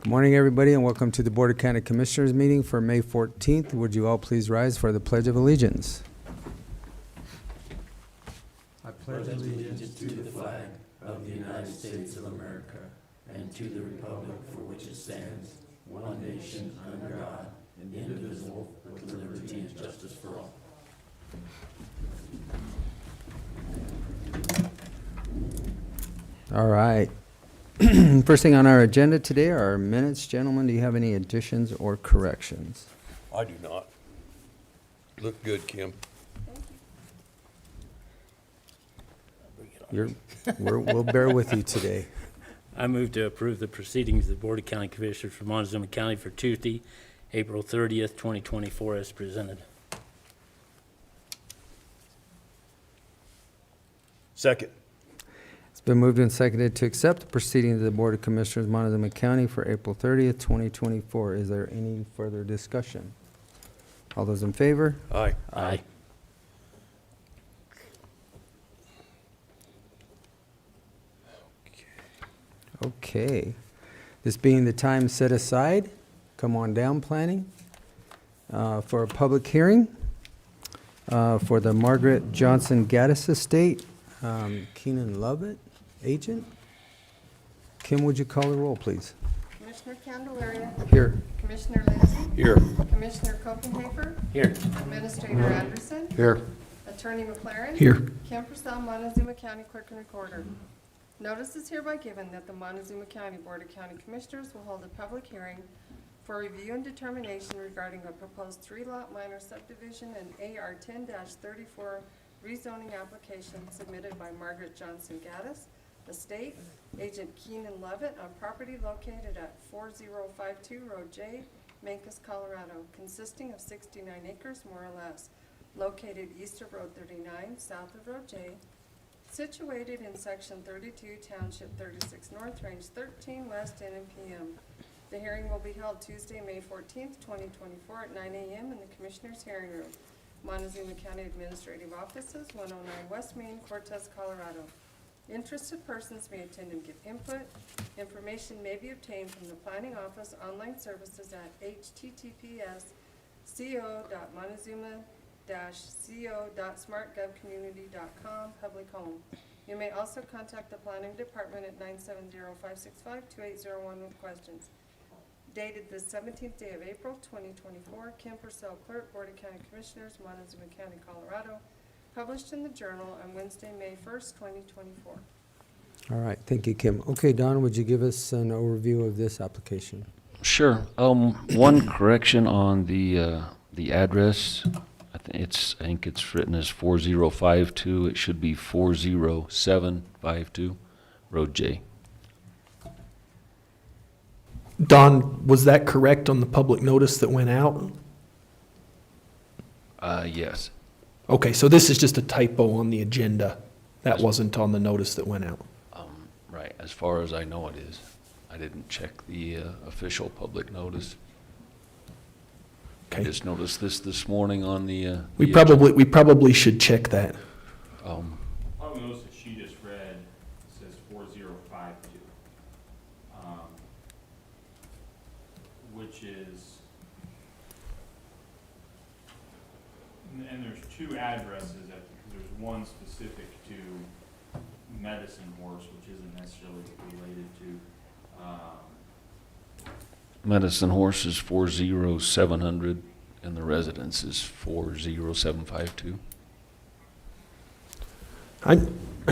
Good morning, everybody, and welcome to the Board of County Commissioners meeting for May 14th. Would you all please rise for the Pledge of Allegiance? I pledge allegiance to the flag of the United States of America and to the republic for which it stands, one nation under God, indivisible, with liberty and justice for all. All right. First thing on our agenda today are our minutes. Gentlemen, do you have any additions or corrections? I do not. Look good, Kim. We'll bear with you today. I move to approve the proceedings of the Board of County Commissioners for Montezuma County for Tuesday, April 30th, 2024 as presented. Second. It's been moved and seconded to accept the proceedings of the Board of Commissioners, Montezuma County for April 30th, 2024. Is there any further discussion? All those in favor? Aye. Aye. Okay. This being the time set aside, come on down, planning, for a public hearing for the Margaret Johnson Gaddis Estate, Keenen Lovett, agent. Kim, would you call the roll, please? Commissioner Candelaria. Here. Commissioner Lindsay. Here. Commissioner Copenhaver. Here. Administrator Anderson. Here. Attorney McLaren. Here. Kim Purcell, Montezuma County Clerk and Recorder. Notice is hereby given that the Montezuma County Board of County Commissioners will hold a public hearing for review and determination regarding a proposed 3-lot minor subdivision and AR 10-34 rezoning application submitted by Margaret Johnson Gaddis Estate, agent Keenen Lovett, on property located at 4052 Road J, Mancos, Colorado, consisting of 69 acres more or less, located east of Road 39, south of Road J, situated in Section 32, Township 36 North, Range 13, West, N.M.P.M. The hearing will be held Tuesday, May 14th, 2024 at 9 a.m. in the Commissioners' Hearing Room, Montezuma County Administrative Offices, 109 West Main, Cortez, Colorado. Interested persons may attend and give input. Information may be obtained from the Planning Office online services at https://co.montezuma-co.smartgovcommunity.com, public home. You may also contact the Planning Department at 970-565-2801 with questions. Dated the 17th day of April, 2024, Kim Purcell, Clerk, Board of County Commissioners, Montezuma County, Colorado. Published in the Journal on Wednesday, May 1st, 2024. All right, thank you, Kim. Okay, Don, would you give us an overview of this application? Sure. One correction on the address. I think it's written as 4052. It should be 40752 Road J. Don, was that correct on the public notice that went out? Yes. Okay, so this is just a typo on the agenda. That wasn't on the notice that went out. Right. As far as I know, it is. I didn't check the official public notice. Okay. I just noticed this morning on the. We probably should check that. Public notice that she just read says 4052, which is, and there's two addresses. There's one specific to Medicine Horse, which isn't necessarily related to. Medicine Horse is 40700, and the residence is 40752. I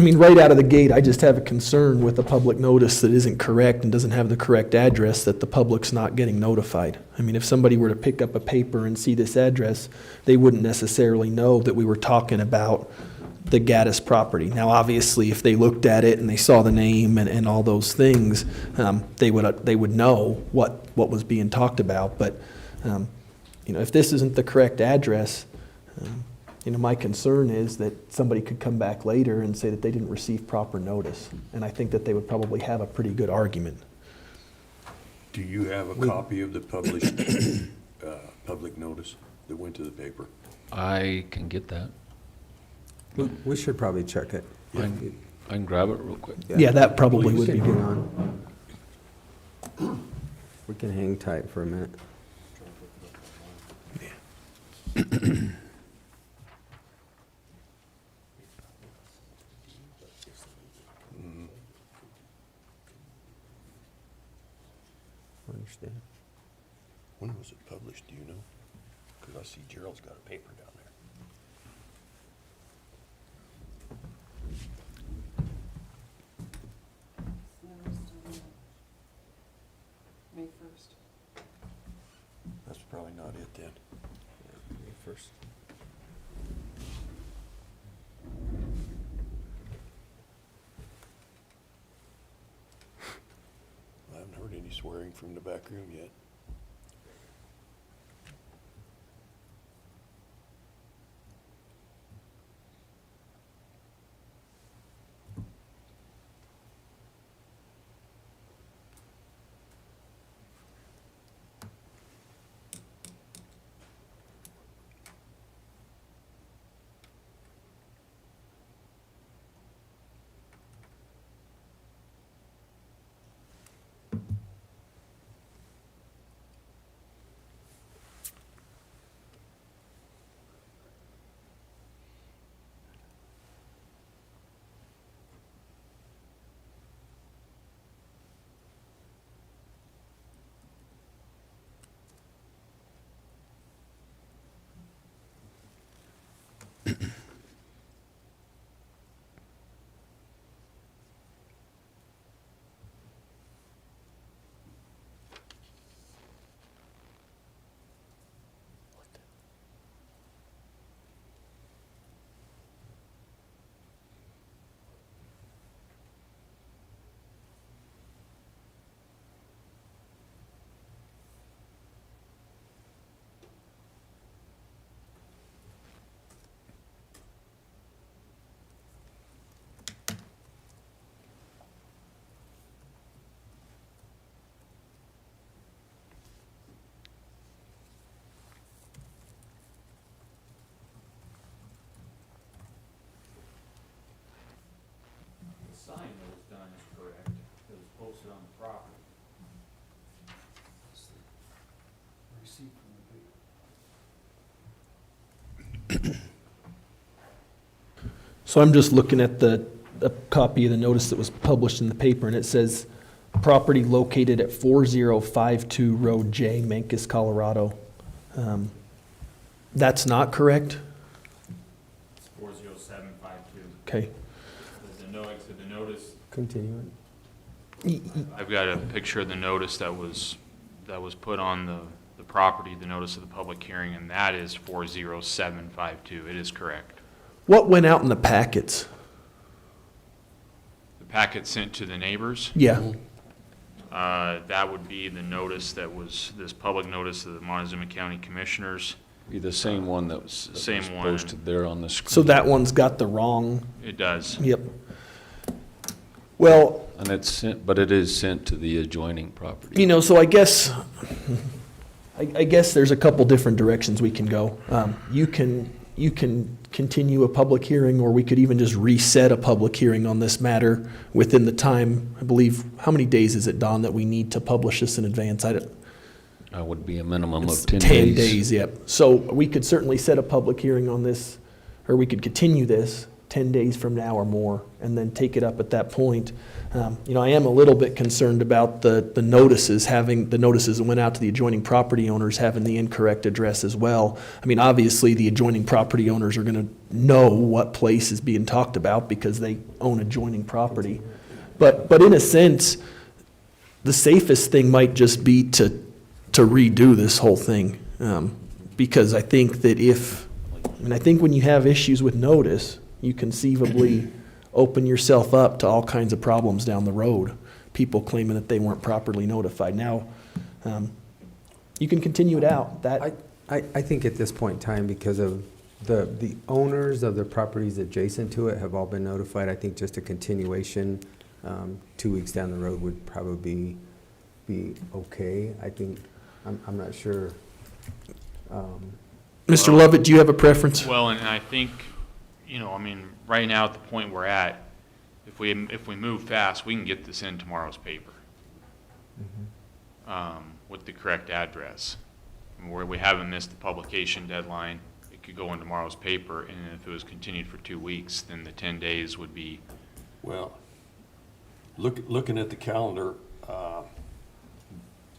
mean, right out of the gate, I just have a concern with a public notice that isn't correct and doesn't have the correct address, that the public's not getting notified. I mean, if somebody were to pick up a paper and see this address, they wouldn't necessarily know that we were talking about the Gaddis property. Now, obviously, if they looked at it and they saw the name and all those things, they would know what was being talked about. But if this isn't the correct address, my concern is that somebody could come back later and say that they didn't receive proper notice, and I think that they would probably have a pretty good argument. Do you have a copy of the published public notice that went to the paper? I can get that. We should probably check it. I can grab it real quick. Yeah, that probably We would should be hang good. on. We can hang tight for a minute. Understand. When was it published, do you know? Because I see Gerald's got a paper down there. May 1st. That's probably not it then. First. I haven't heard any swearing from the back room yet. The sign that was done is correct, that was posted on the property. So I'm just looking at a copy of the notice that was published in the paper, and it says, property located at 4052 Road J, Mancos, Colorado. That's not correct? It's 40752. Okay. The notice, Continue I've got a picture of the notice that was put on the property, the notice of the public hearing, and that is 40752. It is correct. What went out in the packets? The packet sent to the neighbors, Yeah, that would be the notice that was, this public notice of the Montezuma County Commissioners. Be the same one that was Same one. posted there on the screen. so that one's got the wrong, It does. yep. Well, And it's sent, but it is sent to the adjoining property. you know, so I guess there's a couple different directions we can go. You can continue a public hearing, or we could even just reset a public hearing on this matter within the time, I believe, how many days is it, Don, that we need to publish this in advance? That would be a minimum It's of 10 10 days. days, yep. So we could certainly set a public hearing on this, or we could continue this 10 days from now or more, and then take it up at that point. You know, I am a little bit concerned about the notices that went out to the adjoining property owners having the incorrect address as well. I mean, obviously, the adjoining property owners are gonna know what place is being talked about because they own adjoining property. But in a sense, the safest thing might just be to redo this whole thing. Because I think that I think when you have issues with notice, you conceivably open yourself up to all kinds of problems down the road. People claiming that they weren't properly notified. Now, you can continue it out. I think at this point in time, because of the owners of the properties adjacent to it have all been notified, I think just a continuation 2 weeks down the road would probably be okay. I think, I'm not sure. Mr. Lovett, do you have a preference? Well, and I think, you know, I mean, right now at the point we're at, if we move fast, we can get this in tomorrow's paper. with the correct address. And where we haven't missed the publication deadline, it could go in tomorrow's paper, and if it was continued for 2 weeks, then the 10 days would be, Well, looking at the calendar,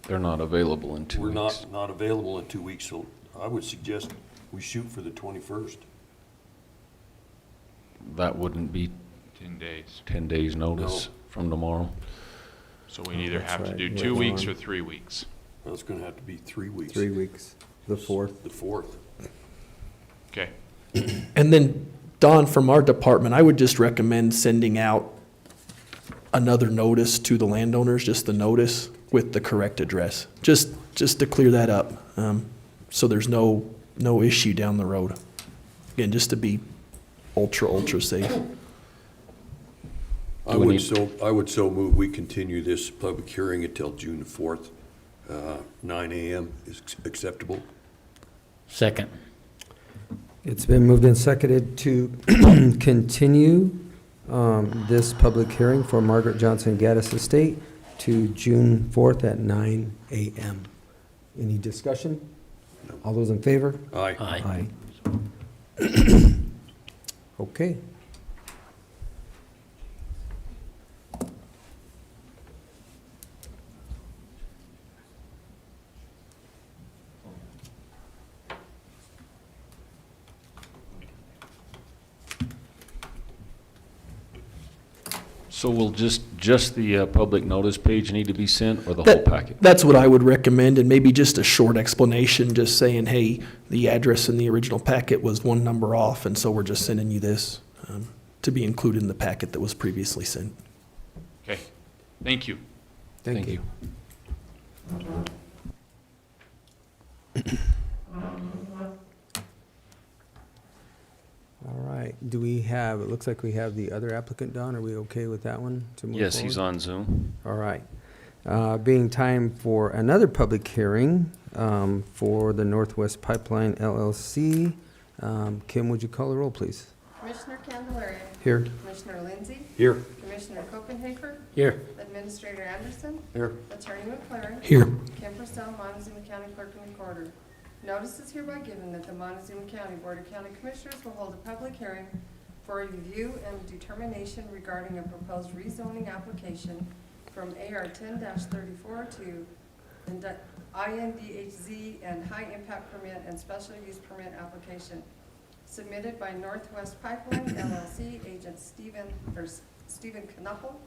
They're not available in 2 we're weeks. not available in 2 weeks, so I would suggest we shoot for the 21st. That wouldn't be 10 days. 10 days' notice No. from tomorrow. So we'd either That's have to right. do Yeah, 2 weeks on. or 3 weeks. Well, it's gonna have to be 3 weeks. 3 weeks, the 4th. The 4th. Okay. And then, Don, from our department, I would just recommend sending out another notice to the landowners, just the notice with the correct address, just to clear that up, so there's no issue down the road. Again, just to be ultra safe. I Do we would so move, we continue this public hearing until June the 4th, 9 a.m. is acceptable. Second. It's been moved and seconded to continue this public hearing for Margaret Johnson Gaddis Estate to June 4th at 9 a.m. Any discussion? All those in favor? Aye. Aye. Okay. So will just the public notice page need to be sent, or the whole packet? That's what I would recommend, and maybe just a short explanation, just saying, hey, the address in the original packet was one number off, and so we're just sending you this to be included in the packet that was previously sent. Okay. Thank you. Thank you. All right, do we have, it looks like we have the other applicant, Don, are we okay with that one to move forward? Yes, he's on Zoom. All right. Being time for another public hearing for the Northwest Pipeline LLC. Kim, would you call the roll, please? Commissioner Candelaria. Here. Commissioner Lindsey. Here. Commissioner Copenhaver. Here. Administrator Anderson. Here. Attorney McLaren. Here. Kim Purcell, Montezuma County Clerk and Recorder. Notice is hereby given that the Montezuma County Board of County Commissioners will hold a public hearing for a review and determination regarding a proposed rezoning application from AR 10-34 to INDHZ and high impact permit and special use permit application submitted by Northwest Pipeline LLC, agent Stephan Knubel,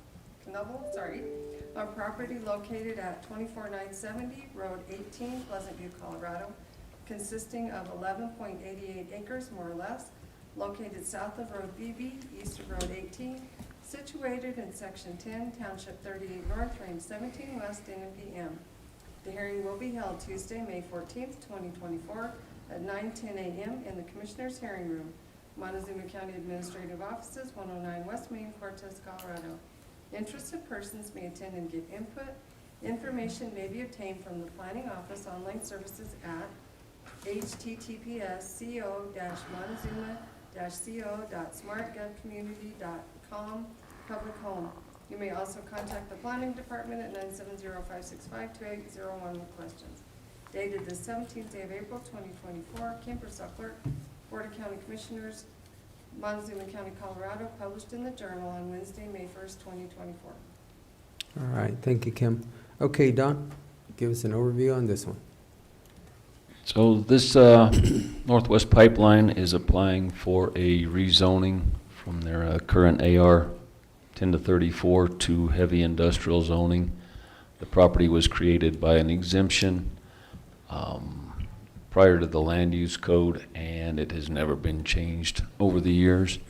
on property located at 24970 Road 18, Pleasant View, Colorado, consisting of 11.88 acres, more or less, located south of Road BB, east of Road 18, situated in Section 10, Township 38 North, Range 17 West, N.M.P.M. The hearing will be held Tuesday, May 14th, 2024, at 9:10 a.m. in the Commissioners' Hearing Room, Montezuma County Administrative Offices, 109 West Main, Cortez, Colorado. Interested persons may attend and give input. Information may be obtained from the Planning Office online services at https://montezuma-co.smartgovcommunity.com, public home. You may also contact the Planning Department at 970-565-2801 with questions. Dated the 17th day of April, 2024, Kim Purcell Clerk, Board of County Commissioners, Montezuma County, Colorado, published in the Journal on Wednesday, May 1st, 2024. All right, thank you, Kim. Okay, Don, give us an overview on this one. So this Northwest Pipeline is applying for a rezoning from their current AR 10-34 to heavy industrial zoning. The property was created by an exemption prior to the land use code, and it has never been changed over the years.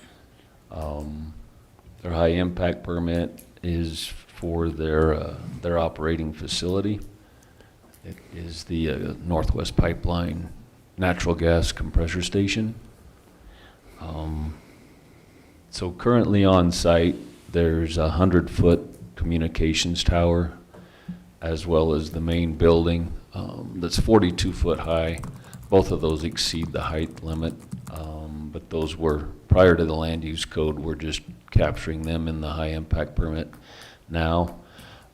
Their high impact permit is for their operating facility. It is the Northwest Pipeline natural gas compressor station. So currently on site, there's a 100-foot communications tower, as well as the main building that's 42 foot high. Both of those exceed the height limit, but those were, prior to the land use code, we're just capturing them in the high impact permit now.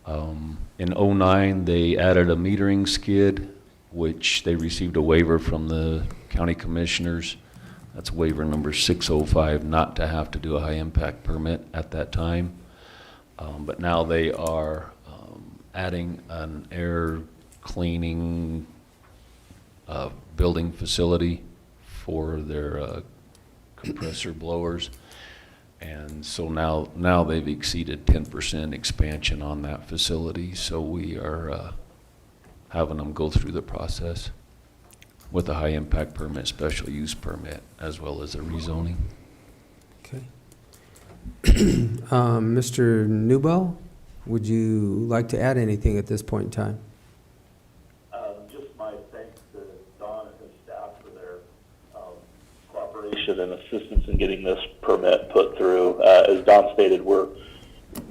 In '09, they added a metering skid, which they received a waiver from the county commissioners. That's waiver number 605, not to have to do a high impact permit at that time. But now they are adding an air cleaning building facility for their compressor blowers. And so now they've exceeded 10% expansion on that facility. So we are having them go through the process with a high impact permit, special use permit, as well as a rezoning. Okay. Mr. Knubel, would you like to add anything at this point in time? Just my thanks to Don and his staff for their cooperation and assistance in getting this permit put through. As Don stated, we're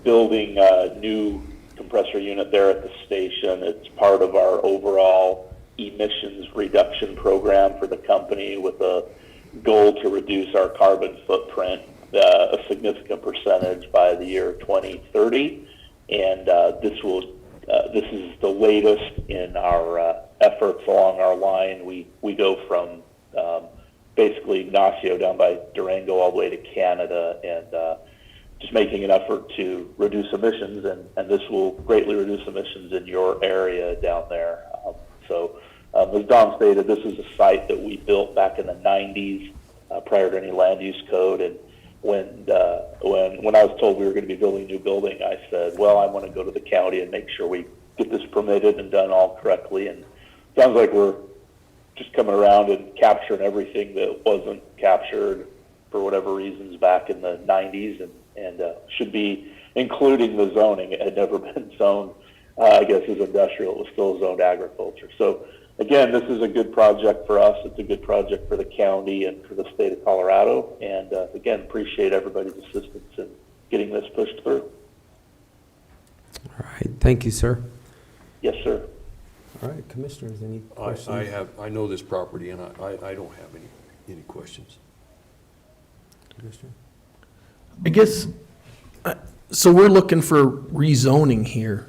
building a new compressor unit there at the station. It's part of our overall emissions reduction program for the company, with a goal to reduce our carbon footprint a significant percentage by the year 2030. And this is the latest in our efforts along our line. We go from basically Ignacio down by Durango all the way to Canada, and just making an effort to reduce emissions, and this will greatly reduce emissions in your area down there. As Don stated, this is a site that we built back in the 90s, prior to any land use code. And when I was told we were going to be building a new building, I said, well, I want to go to the county and make sure we get this permitted and done all correctly. And it sounds like we're just coming around and capturing everything that wasn't captured for whatever reasons back in the 90s, and should be including the zoning. It had never been zoned, I guess, as industrial. It was still zoned agriculture. So again, this is a good project for us. It's a good project for the county and for the state of Colorado. And again, appreciate everybody's assistance in getting this pushed through. All right, thank you, sir. Yes, sir. All right, commissioners, any questions? I know this property, and I don't have any questions. Commissioner? I guess, so we're looking for rezoning here.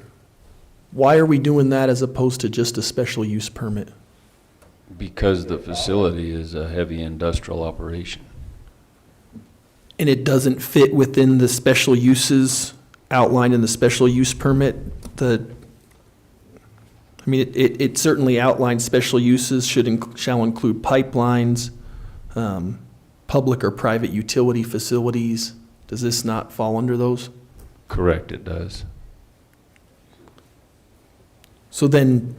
Why are we doing that as opposed to just a special use permit? Because the facility is a heavy industrial operation. And it doesn't fit within the special uses outlined in the special use permit? It certainly outlines special uses shall include pipelines, public or private utility facilities. Does this not fall under those? Correct, it does. So then,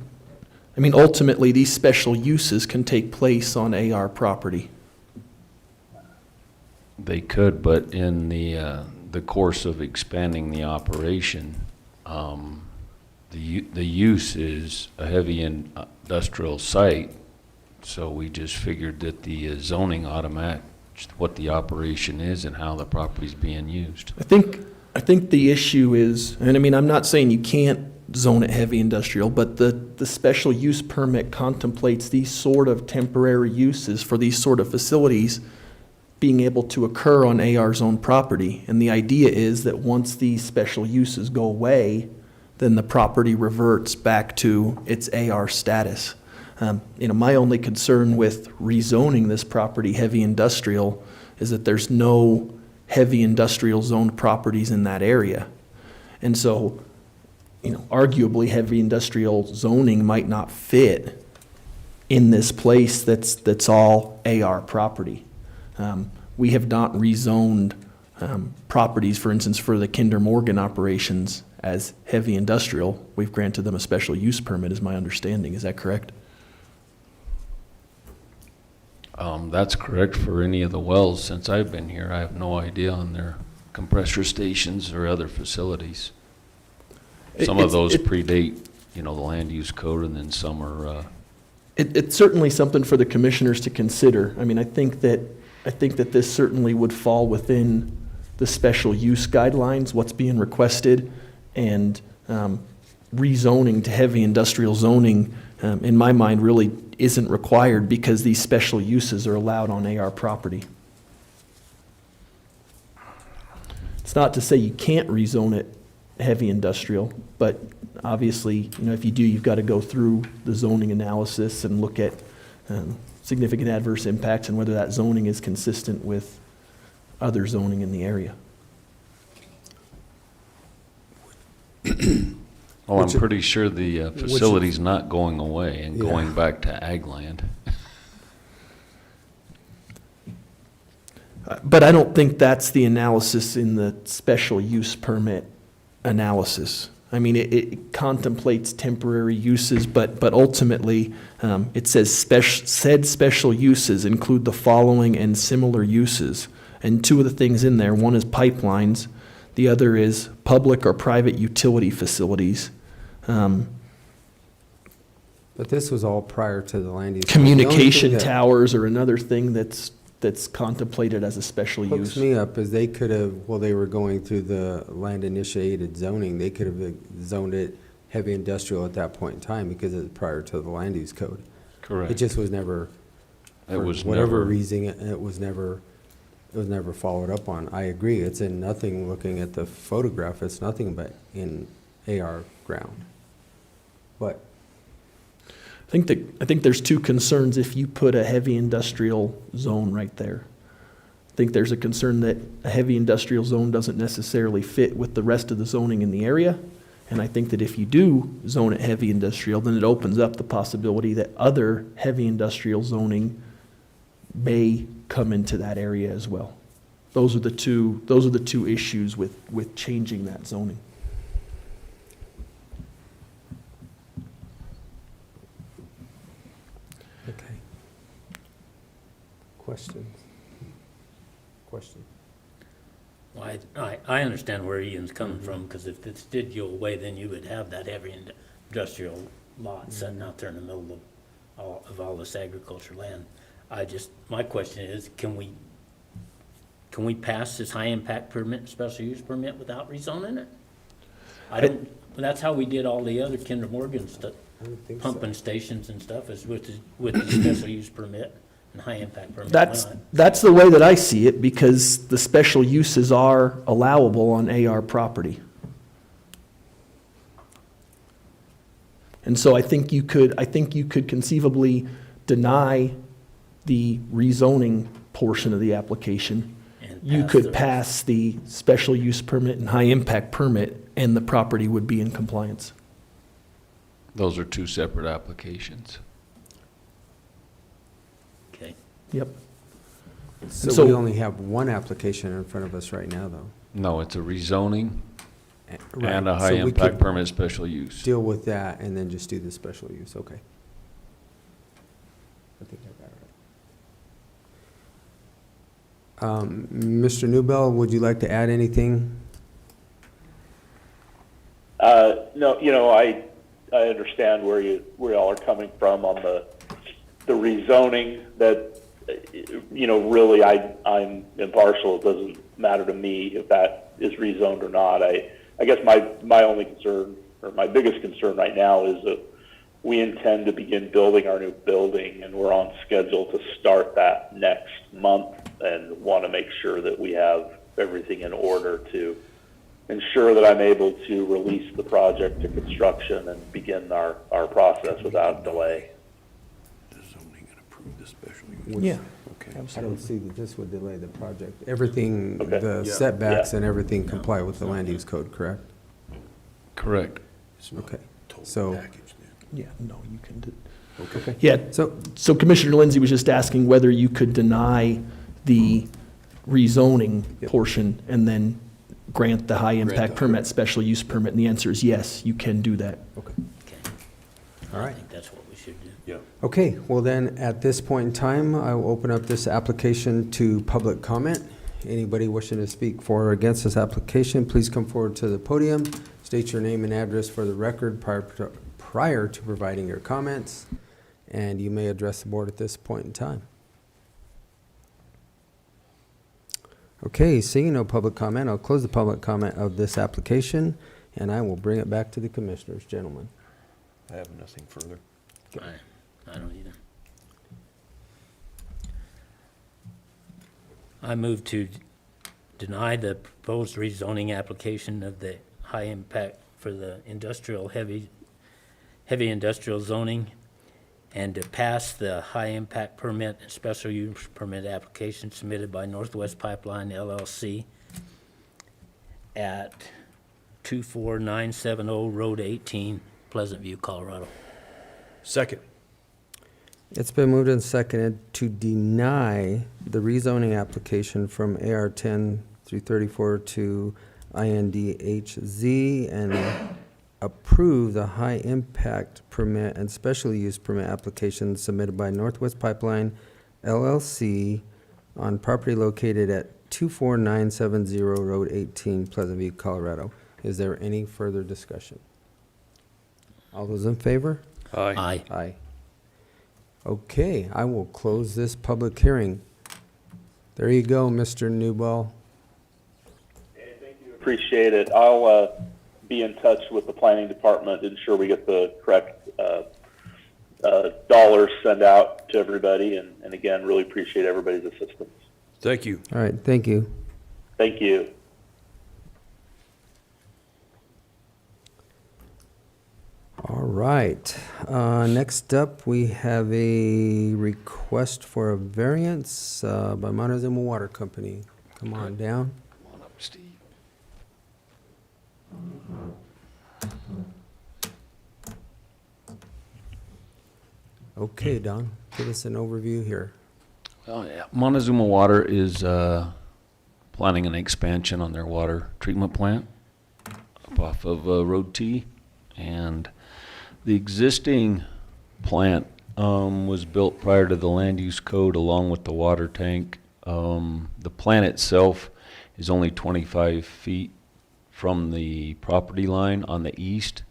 ultimately, these special uses can take place on AR property. They could, but in the course of expanding the operation, the use is a heavy industrial site, so we just figured that the zoning ought to match what the operation is and how the property's being used. I think the issue is, and I'm not saying you can't zone it heavy industrial, but the special use permit contemplates these sort of temporary uses for these sort of facilities being able to occur on AR's own property. And the idea is that once these special uses go away, then the property reverts back to its AR status. My only concern with rezoning this property heavy industrial is that there's no heavy industrial zoned properties in that area. And so, arguably heavy industrial zoning might not fit in this place that's all AR property. We have not rezoned properties, for instance, for the Kinder Morgan operations as heavy industrial. We've granted them a special use permit, is my understanding. Is that correct? That's correct for any of the wells. Since I've been here, I have no idea on their compressor stations or other facilities. Some of those predate, the land use code, and then some are. It's certainly something for the commissioners to consider. I think that this certainly would fall within the special use guidelines, what's being requested, and rezoning to heavy industrial zoning, in my mind, really isn't required because these special uses are allowed on AR property. It's not to say you can't rezone it heavy industrial. But obviously, if you do, you've got to go through the zoning analysis and look at significant adverse impacts and whether that zoning is consistent with other zoning in the area. Well, I'm pretty sure the facility's not going away and going back to ag land. But I don't think that's the analysis in the special use permit analysis. I mean, it contemplates temporary uses, but ultimately, it says said special uses include the following and similar uses. And two of the things in there, one is pipelines, the other is public or private utility facilities. But this was all prior to the land use. Communication The only thing that towers are another thing that's contemplated as a special hooks use. me up is they could have, while they were going through the land initiated zoning, they could have zoned it heavy industrial at that point in time because it's prior to the land use code. Correct. It just was never, It for was whatever never, reason, it was never followed up on. I agree, it's in nothing, looking at the photograph, it's nothing but in AR ground. But I think there's two concerns if you put a heavy industrial zone right there. I think there's a concern that a heavy industrial zone doesn't necessarily fit with the rest of the zoning in the area. And I think that if you do zone it heavy industrial, then it opens up the possibility that other heavy industrial zoning may come into that area as well. Those are the two issues with changing that zoning. okay. Questions? Well, I understand where Ian's coming from, because if this did go away, then you would have that heavy industrial lot sitting out there in the middle of all this agriculture land. My question is, can we pass this high impact permit, special use permit without rezoning it? That's how we did all the other Kinder Morgan stuff, I don't think so. pumping stations and stuff, is with the special use permit and high impact permit. Why not? That's the way that I see it, because the special uses are allowable on AR property. And so I think you could conceivably deny the rezoning portion of the application. And You could pass the special use permit and high impact permit, and the property would be in compliance. those are two separate applications. Okay. Yep. So we only have one application in front of us right now, though. No, it's a rezoning Right. and a So high we impact could permit special use. Deal with that and then just do the special use, okay. I think I got it right. Mr. Knubel, would you like to add anything? No, I understand where y'all are coming from on the rezoning. That, really I'm impartial. It doesn't matter to me if that is rezoned or not. I guess my only concern, or my biggest concern right now, is that we intend to begin building our new building, and we're on schedule to start that next month, and want to make sure that we have everything in order to ensure that I'm able to release the project to construction and begin our process without delay. The zoning and approve the special use. Yeah. Okay. I don't see that this would delay the project. Everything, Okay. the Yeah. setbacks Yeah. and everything comply with the land use code, correct? Correct. It's not Okay. total So- package then. Yeah, no, you can do. Okay. Yeah, So, Commissioner Lindsay was just asking whether you could deny the rezoning Yep. portion and then grant the high impact the- permit, special use permit, and the answer is yes, you can do that. okay. Okay. All I right. think that's what we should do. Yeah. Okay, well then, at this point in time, I will open up this application to public comment. Anybody wishing to speak for or against this application, please come forward to the podium. State your name and address for the record prior to providing your comments, and you may address the board at this point in time. Okay, seeing no public comment, I'll close the public comment of this application, and I will bring it back to the commissioners, gentlemen. I have nothing further. I don't either. I move to deny the proposed rezoning application of the high impact for the industrial, heavy industrial zoning, and to pass the high impact permit and special use permit application submitted by Northwest Pipeline LLC at 24970 Road 18, Pleasant View, Colorado. Second. It's been moved and seconded to deny the rezoning application from AR 10-34 to INDHZ and approve the high impact permit and special use permit application submitted by Northwest Pipeline LLC on property located at 24970 Road 18, Pleasant View, Colorado. Is there any further discussion? All those in favor? Aye. Aye. Aye. Okay, I will close this public hearing. There you go, Mr. Knubel. Appreciate it. I'll be in touch with the planning department to ensure we get the correct dollars sent out to everybody. And again, really appreciate everybody's assistance. Thank you. All right, thank you. Thank you. All right, next up, we have a request for a variance by Montezuma Water Company. Come on down. Come on up, Steve. Okay, Don, give us an overview here. Oh, yeah. Montezuma Water is planning an expansion on their water treatment plant up off of Road T. And the existing plant was built prior to the land use code along with the water tank. The plant itself is only 25 feet from the property line on the east.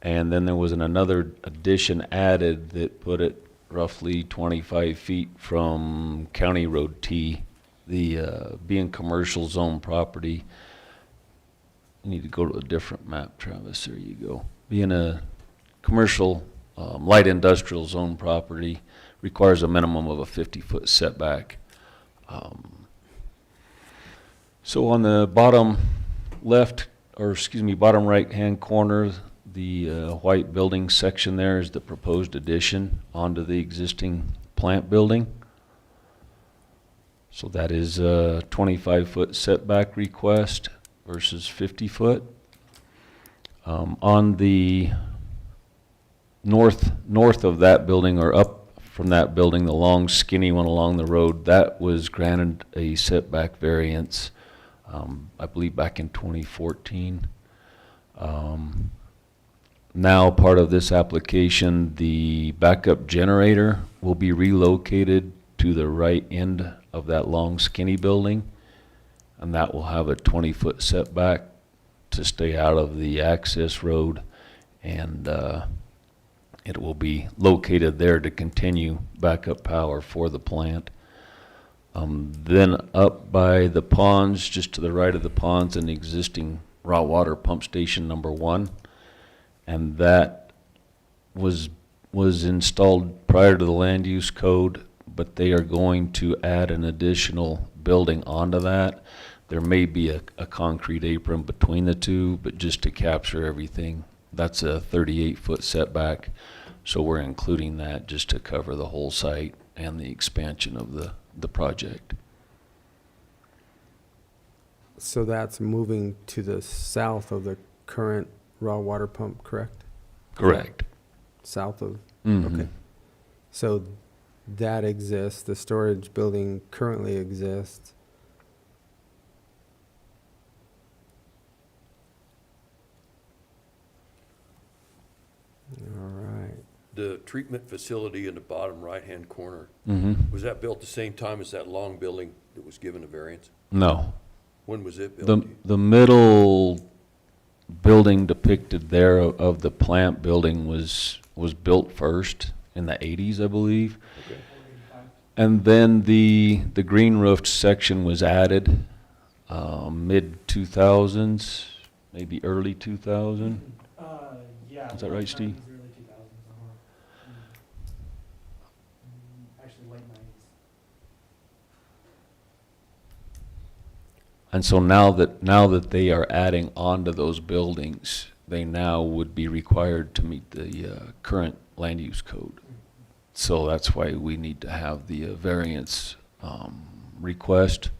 And then there was another addition added that put it roughly 25 feet from County Road T, the being commercial zone property. You need to go to a different map, Travis. There you go. Being a commercial light industrial zone property requires a minimum of a 50-foot setback. So on the bottom left, or excuse me, bottom right-hand corner, the white building section there is the proposed addition onto the existing plant building. So that is a 25-foot setback request versus 50-foot. On the north of that building, or up from that building, the long skinny one along the road, that was granted a setback variance, I believe back in 2014. Now, part of this application, the backup generator will be relocated to the right end of that long skinny building, and that will have a 20-foot setback to stay out of the access road, and it will be located there to continue backup power for the plant. Then up by the ponds, just to the right of the ponds, an existing raw water pump station number 1. And that was installed prior to the land use code, but they are going to add an additional building onto that. There may be a concrete apron between the two, but just to capture everything, that's a 38-foot setback. So we're including that just to cover the whole site and the expansion of the project. So that's moving to the south of the current raw water pump, correct? Correct. South of, Mhm. okay. So that exists, the storage building currently exists. All right. The treatment facility in the bottom right-hand corner, Mhm. was that built the same time as that long building that was given a variance? No. When was it built? The middle building depicted there of the plant building was built first in the 80s, I believe. Okay. And then the green roofed section was added mid-2000s, maybe early 2000. Yeah. Is that right, Steve? Early 2000s, actually late 90s. And so now that they are adding on to those buildings, they now would be required to meet the current land use code. So that's why we need to have the variance request.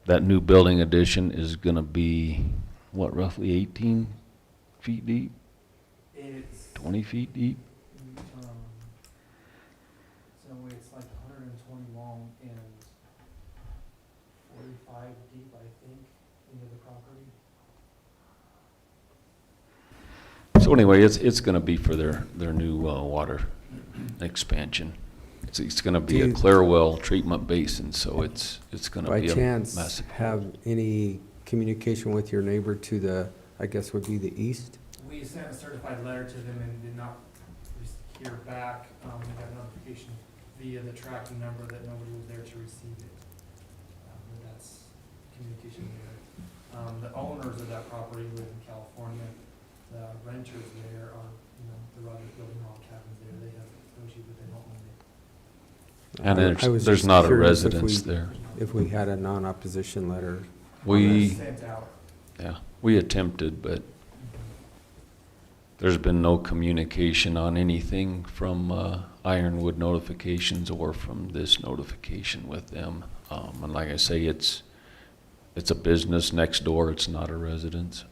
That new building addition is gonna be, what, roughly 18 feet deep, It's, 20 feet deep? so it's like 120 long and 45 deep, I think, into the property. So anyway, it's gonna be for their new water expansion. It's gonna be a Do you- clear well treatment basin, so it's gonna By be a chance, massive. have any communication with your neighbor to the, I guess would be the east? We sent a certified letter to them and did not hear back. We got a notification via the tracking number that nobody was there to receive it. But that's communication there. The owners of that property live in California. The renters there are, the Rogers building log cabins there. They have those, but they don't own it. And I was there's just not a curious if residence we- there. If we had a non-opposition letter. We, Sent out. yeah, we attempted, but there's been no communication on anything from Ironwood notifications or from this notification with them. And like I say, it's a business next door, it's not a residence.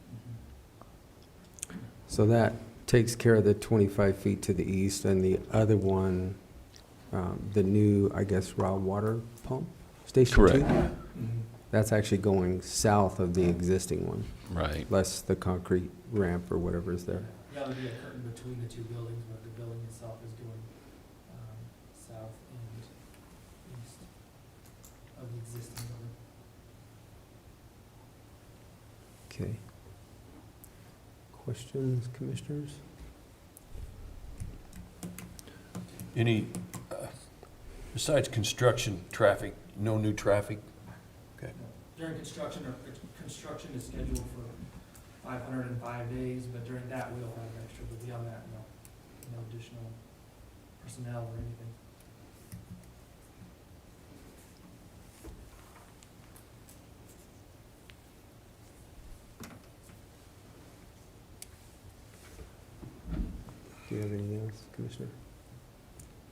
So that takes care of the 25 feet to the east, and the other one, the new, I guess, raw water pump station? Correct. 2? That's actually going south of the existing one, Right. less the concrete ramp or whatever is there. Yeah, there'd be a curtain between the two buildings, but the building itself is going south and east of the existing building. Okay. Questions, commissioners? Any, besides construction, traffic, no new traffic? During construction, construction is scheduled for 505 days, but during that, we'll have extra, but beyond that, no additional personnel or anything. Do you have anything else, Commissioner?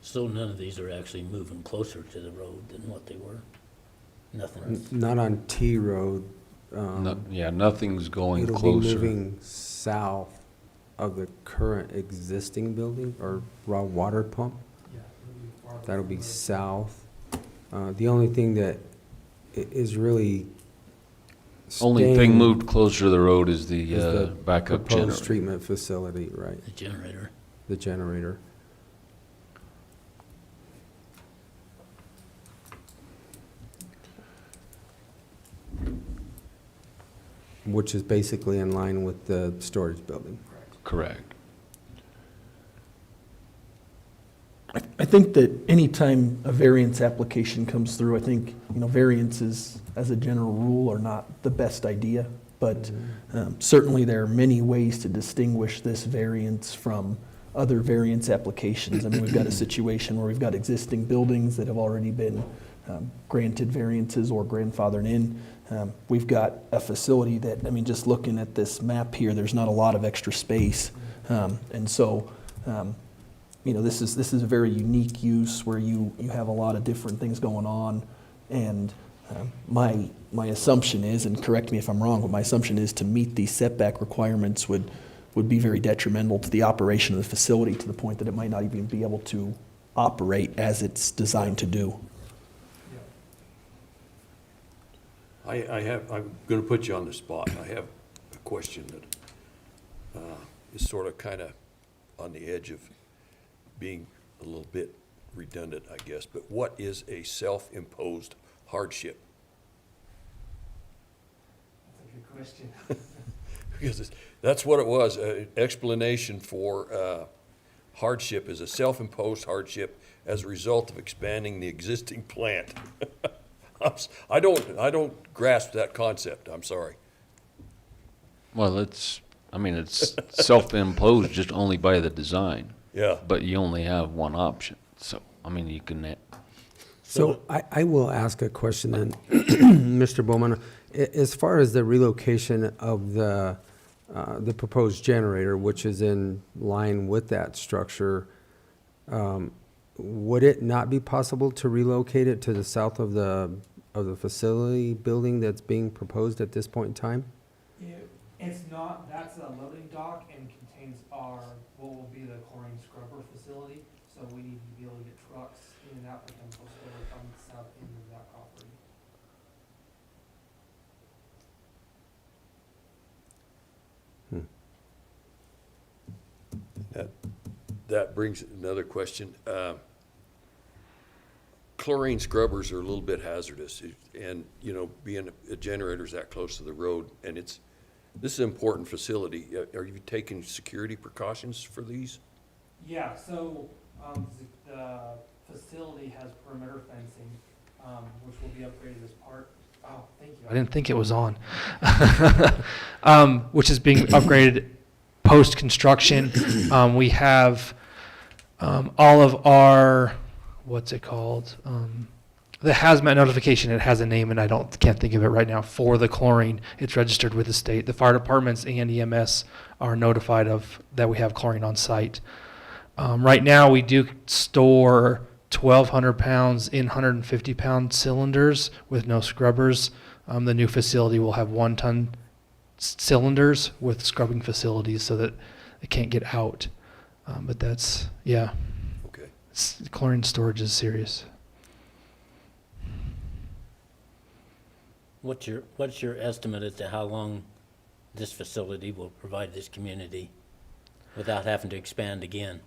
So none of these are actually moving closer to the road than what they were? Nothing? Not on T Road. Yeah, nothing's going It'll be closer. moving south of the current existing building or raw water pump. Yeah, it'll be farther. That'll from be the- south. The only thing that is really Only thing staying moved closer to the road is the is the backup proposed generator. treatment facility, right, The generator? the generator. Which is basically in line with the storage building. Correct. I think that anytime a variance application comes through, I think, variances as a general rule are not the best idea. But certainly there are many ways to distinguish this variance from other variance applications. I mean, we've got a situation where we've got existing buildings that have already been granted variances or grandfathered in. We've got a facility that, just looking at this map here, there's not a lot of extra space. And so, this is a very unique use where you have a lot of different things going on. And my assumption is, and correct me if I'm wrong, but my assumption is to meet these setback requirements would be very detrimental to the operation of the facility to the point that it might not even be able to operate as it's designed to do. I'm gonna put you on the spot. I have a question that is sort of kind of on the edge of being a little bit redundant, I guess, but what is a self-imposed hardship? That's a good question. Because that's what it was, an explanation for hardship is a self-imposed hardship as a result of expanding the existing plant. I don't grasp that concept, I'm sorry. Well, it's self-imposed just only by the design, Yeah, but you only have one option. So, you can, So I will ask a question then, Mr. Bowman. As far as the relocation of the proposed generator, which is in line with that structure, would it not be possible to relocate it to the south of the facility building that's being proposed at this point in time? It's not, that's a loading dock and contains what will be the chlorine scrubber facility, so we need to be able to get trucks in and out for chemical storage on the south end of that property. That brings another question. Chlorine scrubbers are a little bit hazardous, and, you know, being a generator's that close to the road, and this is an important facility. Are you taking security precautions for these? Yeah, so, the facility has perimeter fencing, which will be upgraded as part, oh, thank you. I didn't think it was on. Which is being upgraded post-construction. We have all of our, what's it called? The hazmat notification, it has a name and can't think of it right now, for the chlorine. It's registered with the state. The fire departments and EMS are notified of that we have chlorine on site. Right now, we do store 1,200 pounds in 150-pound cylinders with no scrubbers. The new facility will have 1-ton cylinders with scrubbing facilities so that it can't get out. But that's, yeah. Okay. Chlorine storage is serious. What's your estimate as to how long this facility will provide this community without having to expand again?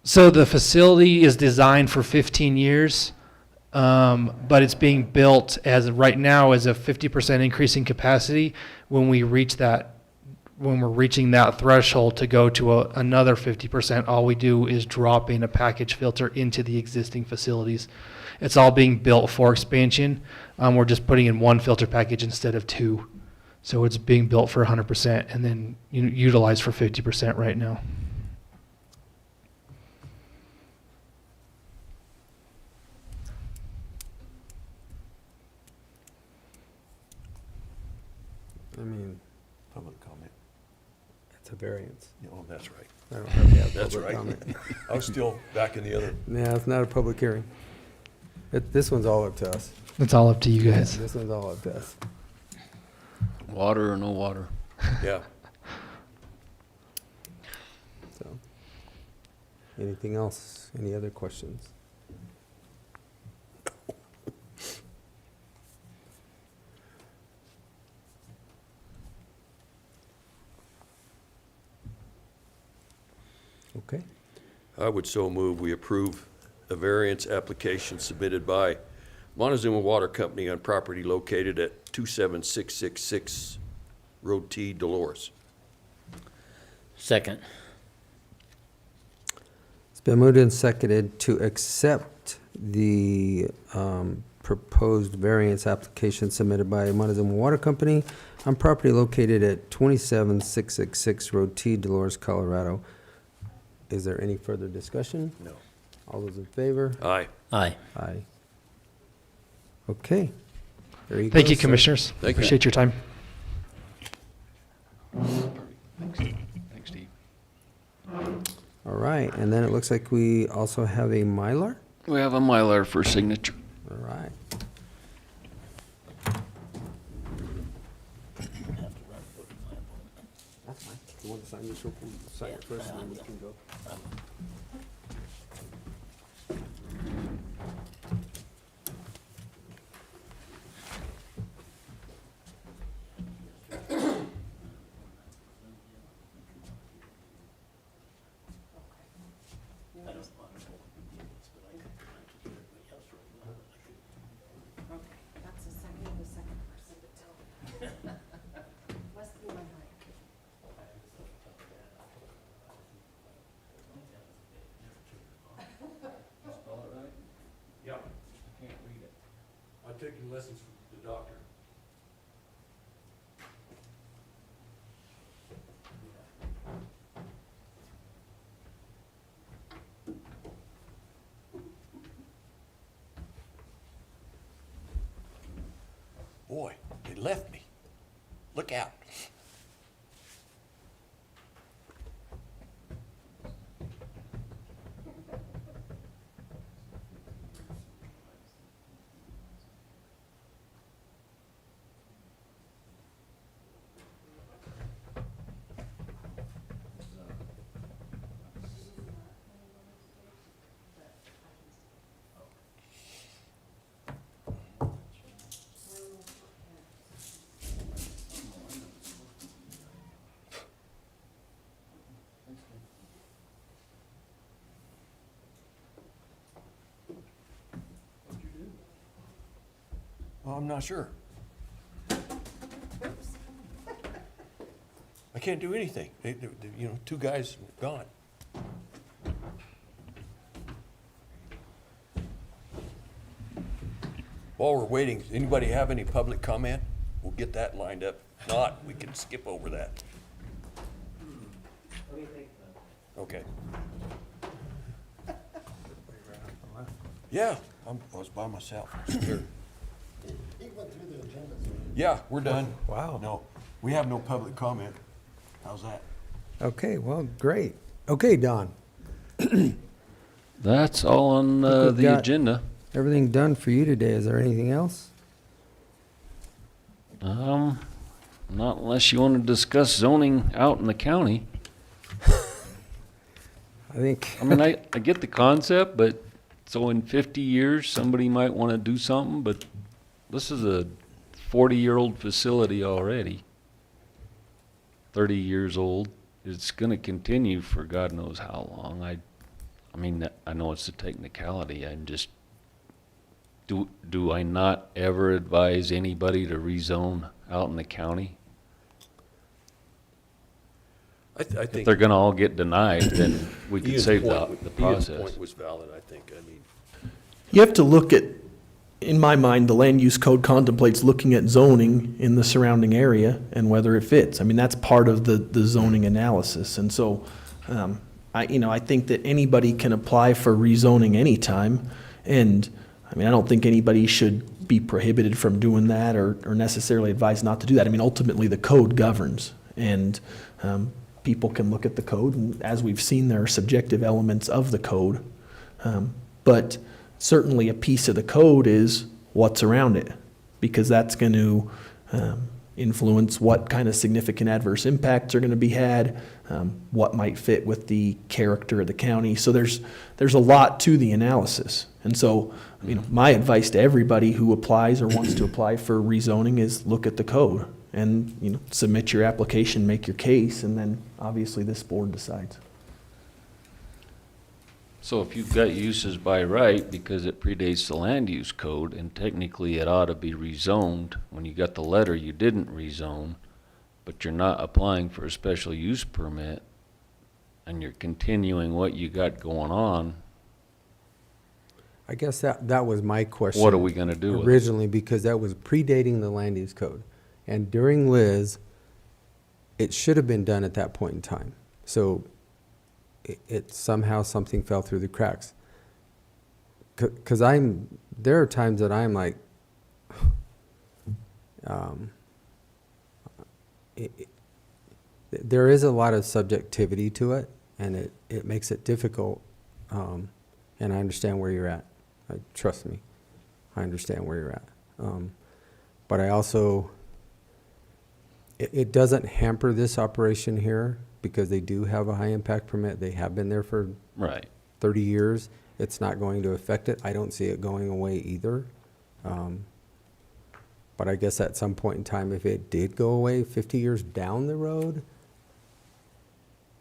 So the facility is designed for 15 years, but it's being built right now as a 50% increase in capacity. When we're reaching that threshold to go to another 50%, all we do is drop in a package filter into the existing facilities. It's all being built for expansion. We're just putting in one filter package instead of two. So it's being built for 100% and then utilized for 50% right now. I mean, Public comment. it's a variance. Oh, that's right. I don't really have That's public right. comment. I was still back in the other. Yeah, it's not a public hearing. This one's all up to us. It's all up to you guys. This one's all up to us. Water or no water? Yeah. So, anything else? Any other questions? Okay. I would so move we approve a variance application submitted by Montezuma Water Company on property located at 27666 Road T, Dolores. Second. It's been moved and seconded to accept the proposed variance application submitted by Montezuma Water Company on property located at 27666 Road T, Dolores, Colorado. Is there any further discussion? No. All those in favor? Aye. Aye. Aye. Okay. There you go, Thank you, sir. commissioners. Thank you. Appreciate your time. Thanks, Steve. All right, and then it looks like we also have a Mylar? We have a Mylar for signature. All right. That's fine. You want to sign this real quick? Sign it first and then we can go. That's the second person to tell. Must be my mic. Yeah. I can't read it. I'm taking lessons from the doctor. Boy, they left me. Look out. Oh, I'm not sure. I can't do anything. You know, two guys gone. While we're waiting, does anybody have any public comment? We'll get that lined up. If not, we can skip over that. Okay. Yeah, I was by myself. Scared. Yeah, we're done. Wow. No, we have no public comment. How's that? Okay, well, great. Okay, Don, That's all on we've the got- agenda. everything done for you today. Is there anything else? Not unless you want to discuss zoning out in the county. I think, I mean, I get the concept, but so in 50 years, somebody might want to do something, but this is a 40-year-old facility already. 30 years old. It's going to continue for God knows how long. I mean, I know it's a technicality. I'm just, do I not ever advise anybody to rezone out in the county? I If think they're going to all get denied, then we could Ian's save point- the Ian's process. point was valid, I think. I mean, You have to look at, in my mind, the land use code contemplates looking at zoning in the surrounding area and whether it fits. I mean, that's part of the zoning analysis. And so, I think that anybody can apply for rezoning anytime. And, I mean, I don't think anybody should be prohibited from doing that or necessarily advised not to do that. I mean, ultimately, the code governs. And people can look at the code, and as we've seen, there are subjective elements of the code. But certainly a piece of the code is what's around it, because that's going to influence what kind of significant adverse impacts are going to be had, what might fit with the character of the county. So there's a lot to the analysis. And so, my advice to everybody who applies or wants to apply for rezoning is look at the code and, submit your application, make your case, and then obviously this board decides. So if you've got uses by right, because it predates the land use code, and technically it ought to be rezoned, when you got the letter, you didn't rezone, but you're not applying for a special use permit, and you're continuing what you got going on, I guess that was my question. what are we gonna do with it? Originally, because that was predating the land use code. And during Liz, it should have been done at that point in time. So it somehow something fell through the cracks. Because there are times that I'm like, there is a lot of subjectivity to it, and it makes it difficult. And I understand where you're at. Trust me, I understand where you're at. But I also, it doesn't hamper this operation here, because they do have a high impact permit. They have been there for Right. 30 years. It's not going to affect it. I don't see it going away either. But I guess at some point in time, if it did go away 50 years down the road,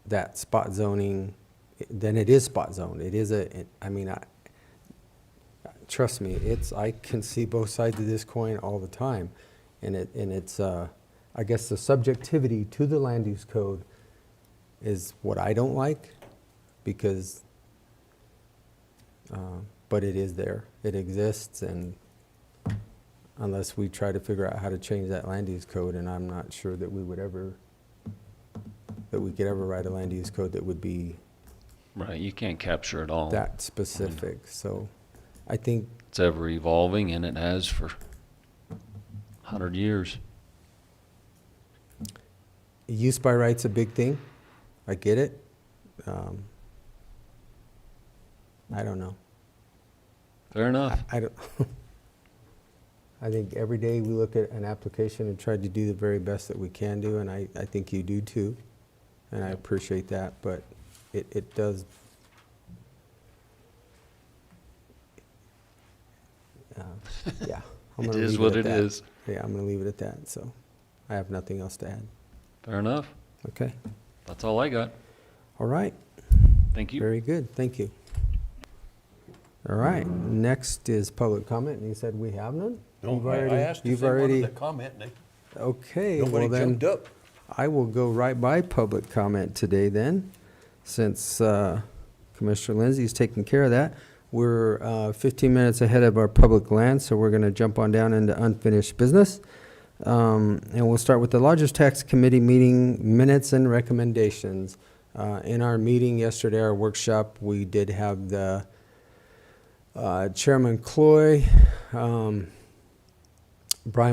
that spot zoning, then it is spot zone. It is trust me, I can see both sides of this coin all the time. And it's, I guess the subjectivity to the land use code is what I don't like, because, but it is there. It exists, and unless we try to figure out how to change that land use code, and I'm not sure that we could ever write a land use code that would be Right, you can't capture it all. that specific. So I think, It's ever evolving, and it has for 100 years. use by right's a big thing. I get it. I don't know. Fair enough. I don't. I think every day we look at an application and try to do the very best that we can do, and I think you do too, and I appreciate that, but it does. Yeah. I'm It gonna is leave what at it that. is. Yeah, I'm gonna leave it at that, so I have nothing else to add. Fair enough. Okay, That's all I got. all right, Thank you. very good, thank you. All right, next is public comment, and you said we have none? No, You've I already- asked if you've they wanted already- to comment, and Okay, nobody well then, jumped up. I will go right by public comment today then, since Commissioner Lindsay's taking care of that. We're 15 minutes ahead of our public land, so we're going to jump on down into unfinished business. And we'll start with the Lodgers Tax Committee meeting minutes and recommendations. In our meeting yesterday, our workshop, we did have the Chairman Cloy, Brian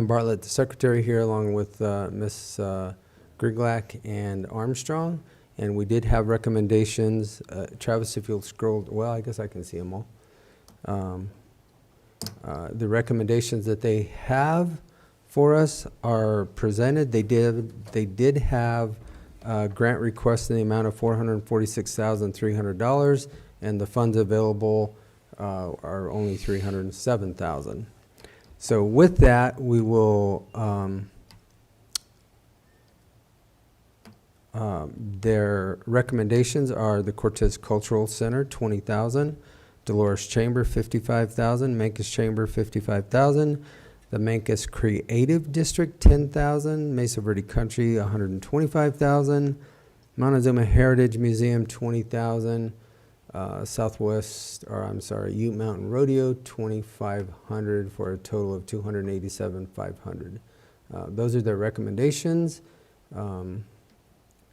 Bartlett, the secretary here, along with Ms. Griglak and Armstrong. And we did have recommendations. Travis, if you'll scroll, well, I guess I can see them all. The recommendations that they have for us are presented. They did have grant requests in the amount of $446,300, and the funds available are only $307,000. So with that, we will. Their recommendations are the Cortez Cultural Center, $20,000, Dolores Chamber, $55,000, Mancos Chamber, $55,000, the Mancos Creative District, $10,000, Mesa Verde Country, $125,000, Montezuma Heritage Museum, $20,000, Ute Mountain Rodeo, $2,500, for a total of $287,500. Those are their recommendations.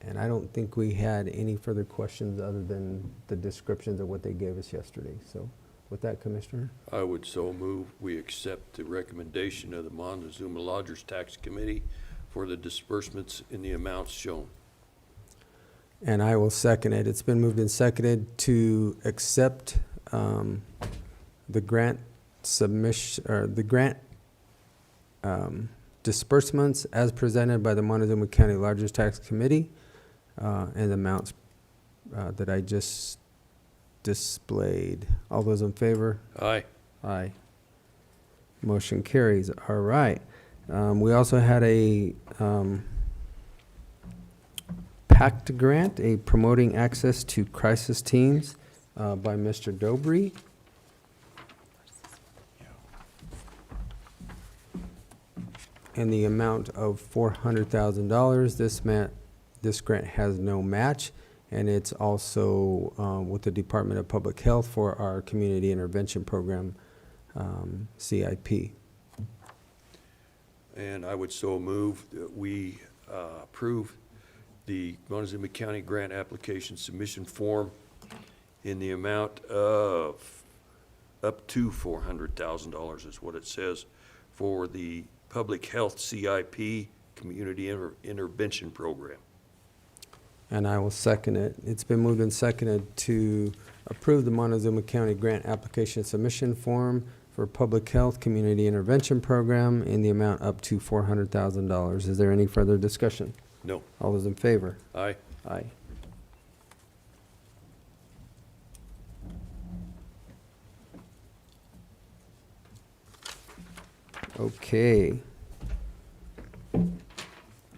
And I don't think we had any further questions other than the descriptions of what they gave us yesterday. So with that, Commissioner? I would so move, we accept the recommendation of the Montezuma Lodgers Tax Committee for the disbursements in the amounts shown. And I will second it. It's been moved and seconded to accept the grant submission, or the grant disbursements as presented by the Montezuma County Lodgers Tax Committee, and the amounts that I just displayed. All those in favor? Aye. Aye. Motion carries. All right. We also had a PACT grant, a promoting access to crisis teams by Mr. Dobry. In the amount of $400,000. This grant has no match, and it's also with the Department of Public Health for our Community Intervention Program, CIP. And I would so move that we approve the Montezuma County Grant Application Submission Form in the amount of up to $400,000 is what it says, for the Public Health CIP Community Intervention Program. And I will second it. It's been moved and seconded to approve the Montezuma County Grant Application Submission Form for Public Health Community Intervention Program in the amount up to $400,000. Is there any further discussion? No. All those in favor? Aye. Aye. Okay.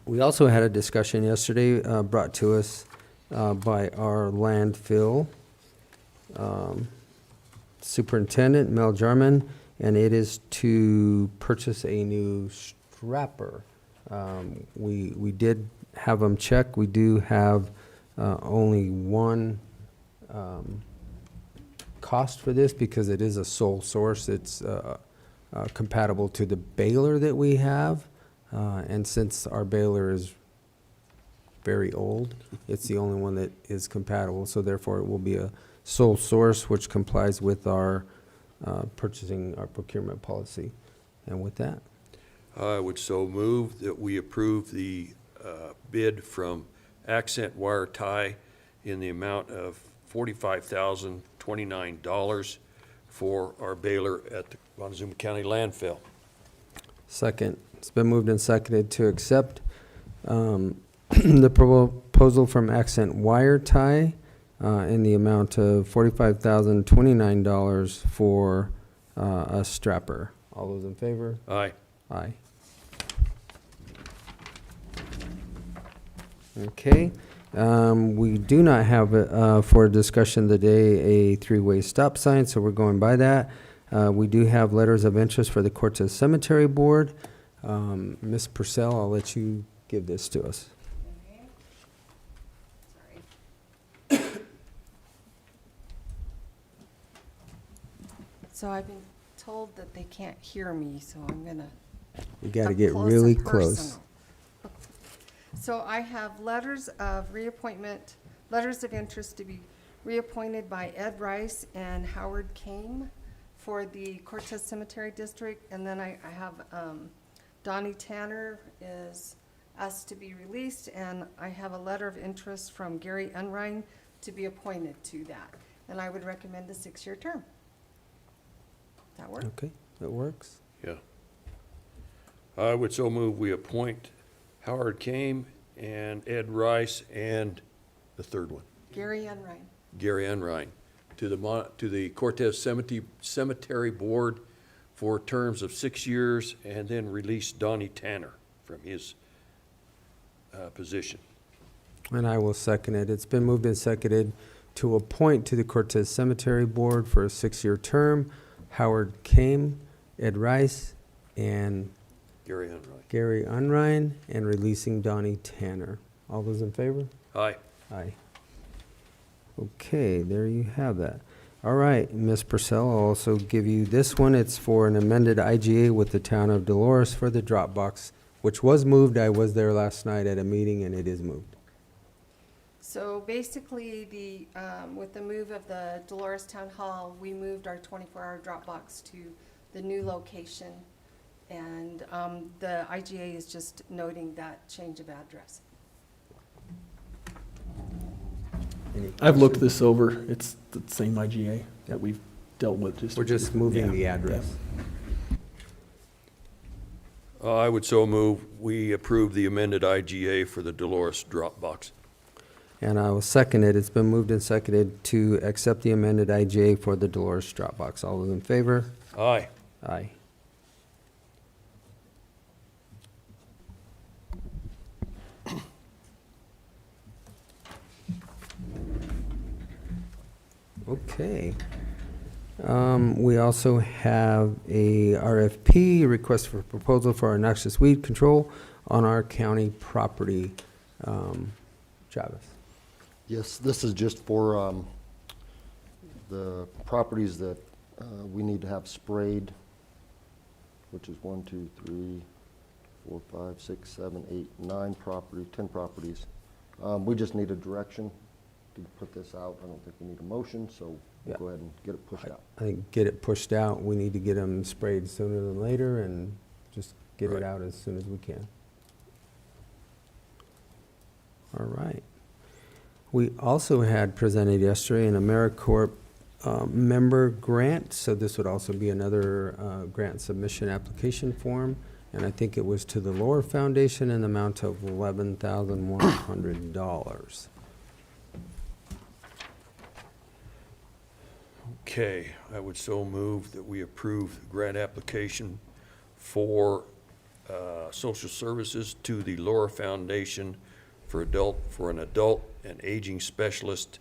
We also had a discussion yesterday brought to us by our landfill superintendent, Mel Jarman, and it is to purchase a new strapper. We did have them check. We do have only one cost for this because it is a sole source. It's compatible to the baler that we have. And since our baler is very old, it's the only one that is compatible. So therefore, it will be a sole source, which complies with our our procurement policy. And with that, I would so move that we approve the bid from Accent Wire Tie in the amount of $45,029 for our baler at the Montezuma County landfill. Second. It's been moved and seconded to accept the proposal from Accent Wire Tie in the amount of $45,029 for a strapper. All those in favor? Aye. Aye. Okay. We do not have for discussion today a three-way stop sign, so we're going by that. We do have letters of interest for the Cortez Cemetery Board. Ms. Purcell, I'll let you give this to us. Sorry. So I've been told that they can't hear me, so I'm gonna You got to up get close really and close. personal. So I have letters of reappointment, letters of interest to be reappointed by Ed Rice and Howard Kame for the Cortez Cemetery District. And then I have Donnie Tanner is asked to be released, and I have a letter of interest from Gary Unrein to be appointed to that. And I would recommend a 6-year term. That work? Okay, that works. Yeah. I would so move we appoint Howard Kame and Ed Rice and the third one, Gary Unrein. Gary Enrine, to the Cortez Cemetery Board for terms of 6 years, and then release Donnie Tanner from his position. And I will second it. It's been moved and seconded to appoint to the Cortez Cemetery Board for a 6-year term Howard Kame, Ed Rice, and Gary Enrine. Gary Unrein, and releasing Donnie Tanner. All those in favor? Aye. Aye. Okay, there you have that. All right, Ms. Purcell, I'll also give you this one. It's for an amended IGA with the town of Dolores for the drop box, which was moved. I was there last night at a meeting, and it is moved. So basically, with the move of the Dolores Town Hall, we moved our 24-hour drop box to the new location. And the IGA is just noting that change of address. Any I've looked questions? this over. It's the same IGA that we've dealt with. We're just moving Yeah, the address. I would so move we approve the amended IGA for the Dolores drop box. And I will second it. It's been moved and seconded to accept the amended IGA for the Dolores drop box. All those in favor? Aye. Aye. Okay. We also have a RFP, request for proposal for our noxious weed control on our county property. Travis? Yes, this is just for the properties that we need to have sprayed, which is 1, 2, 3, 4, 5, 6, 7, 8, 9 property, 10 properties. We just need a direction to put this out. I don't think we need a motion, so we'll Yeah. go ahead and get it pushed out. I think get it pushed out. We need to get them sprayed sooner than later and just get Right. it out as soon as we can. All right. We also had presented yesterday an AmeriCorps member grant, so this would also be another grant submission application form. And I think it was to the Lower Foundation in the amount of $11,100. Okay, I would so move that we approve the grant application for social services to the Laura Foundation for an adult and aging specialist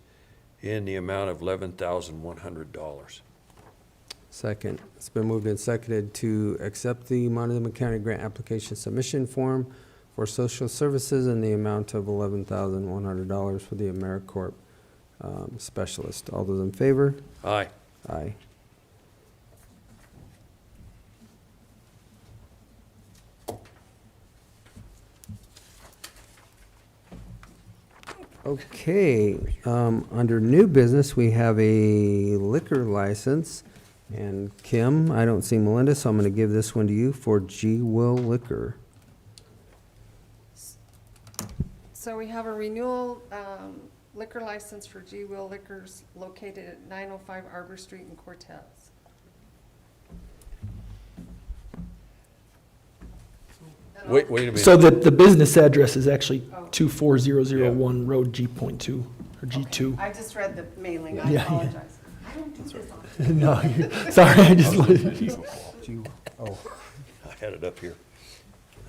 in the amount of $11,100. Second, it's been moved and seconded to accept the Montezuma County Grant Application Submission Form for social services in the amount of $11,100 for the AmeriCorps specialist. All those in favor? Aye. Aye. Okay, under new business, we have a liquor license. And Kim, I don't see Melinda, so I'm gonna give this one to you for G. Will Liquor. So we have a renewal liquor license for G Will Liquors located at 905 Arbor Street in Cortez. Wait a minute. So the business address is actually Oh. 24001 Road G.2, or G2. I just read the mailing, I Yeah. apologize. I don't do this on. No, sorry, I just, I had it up here.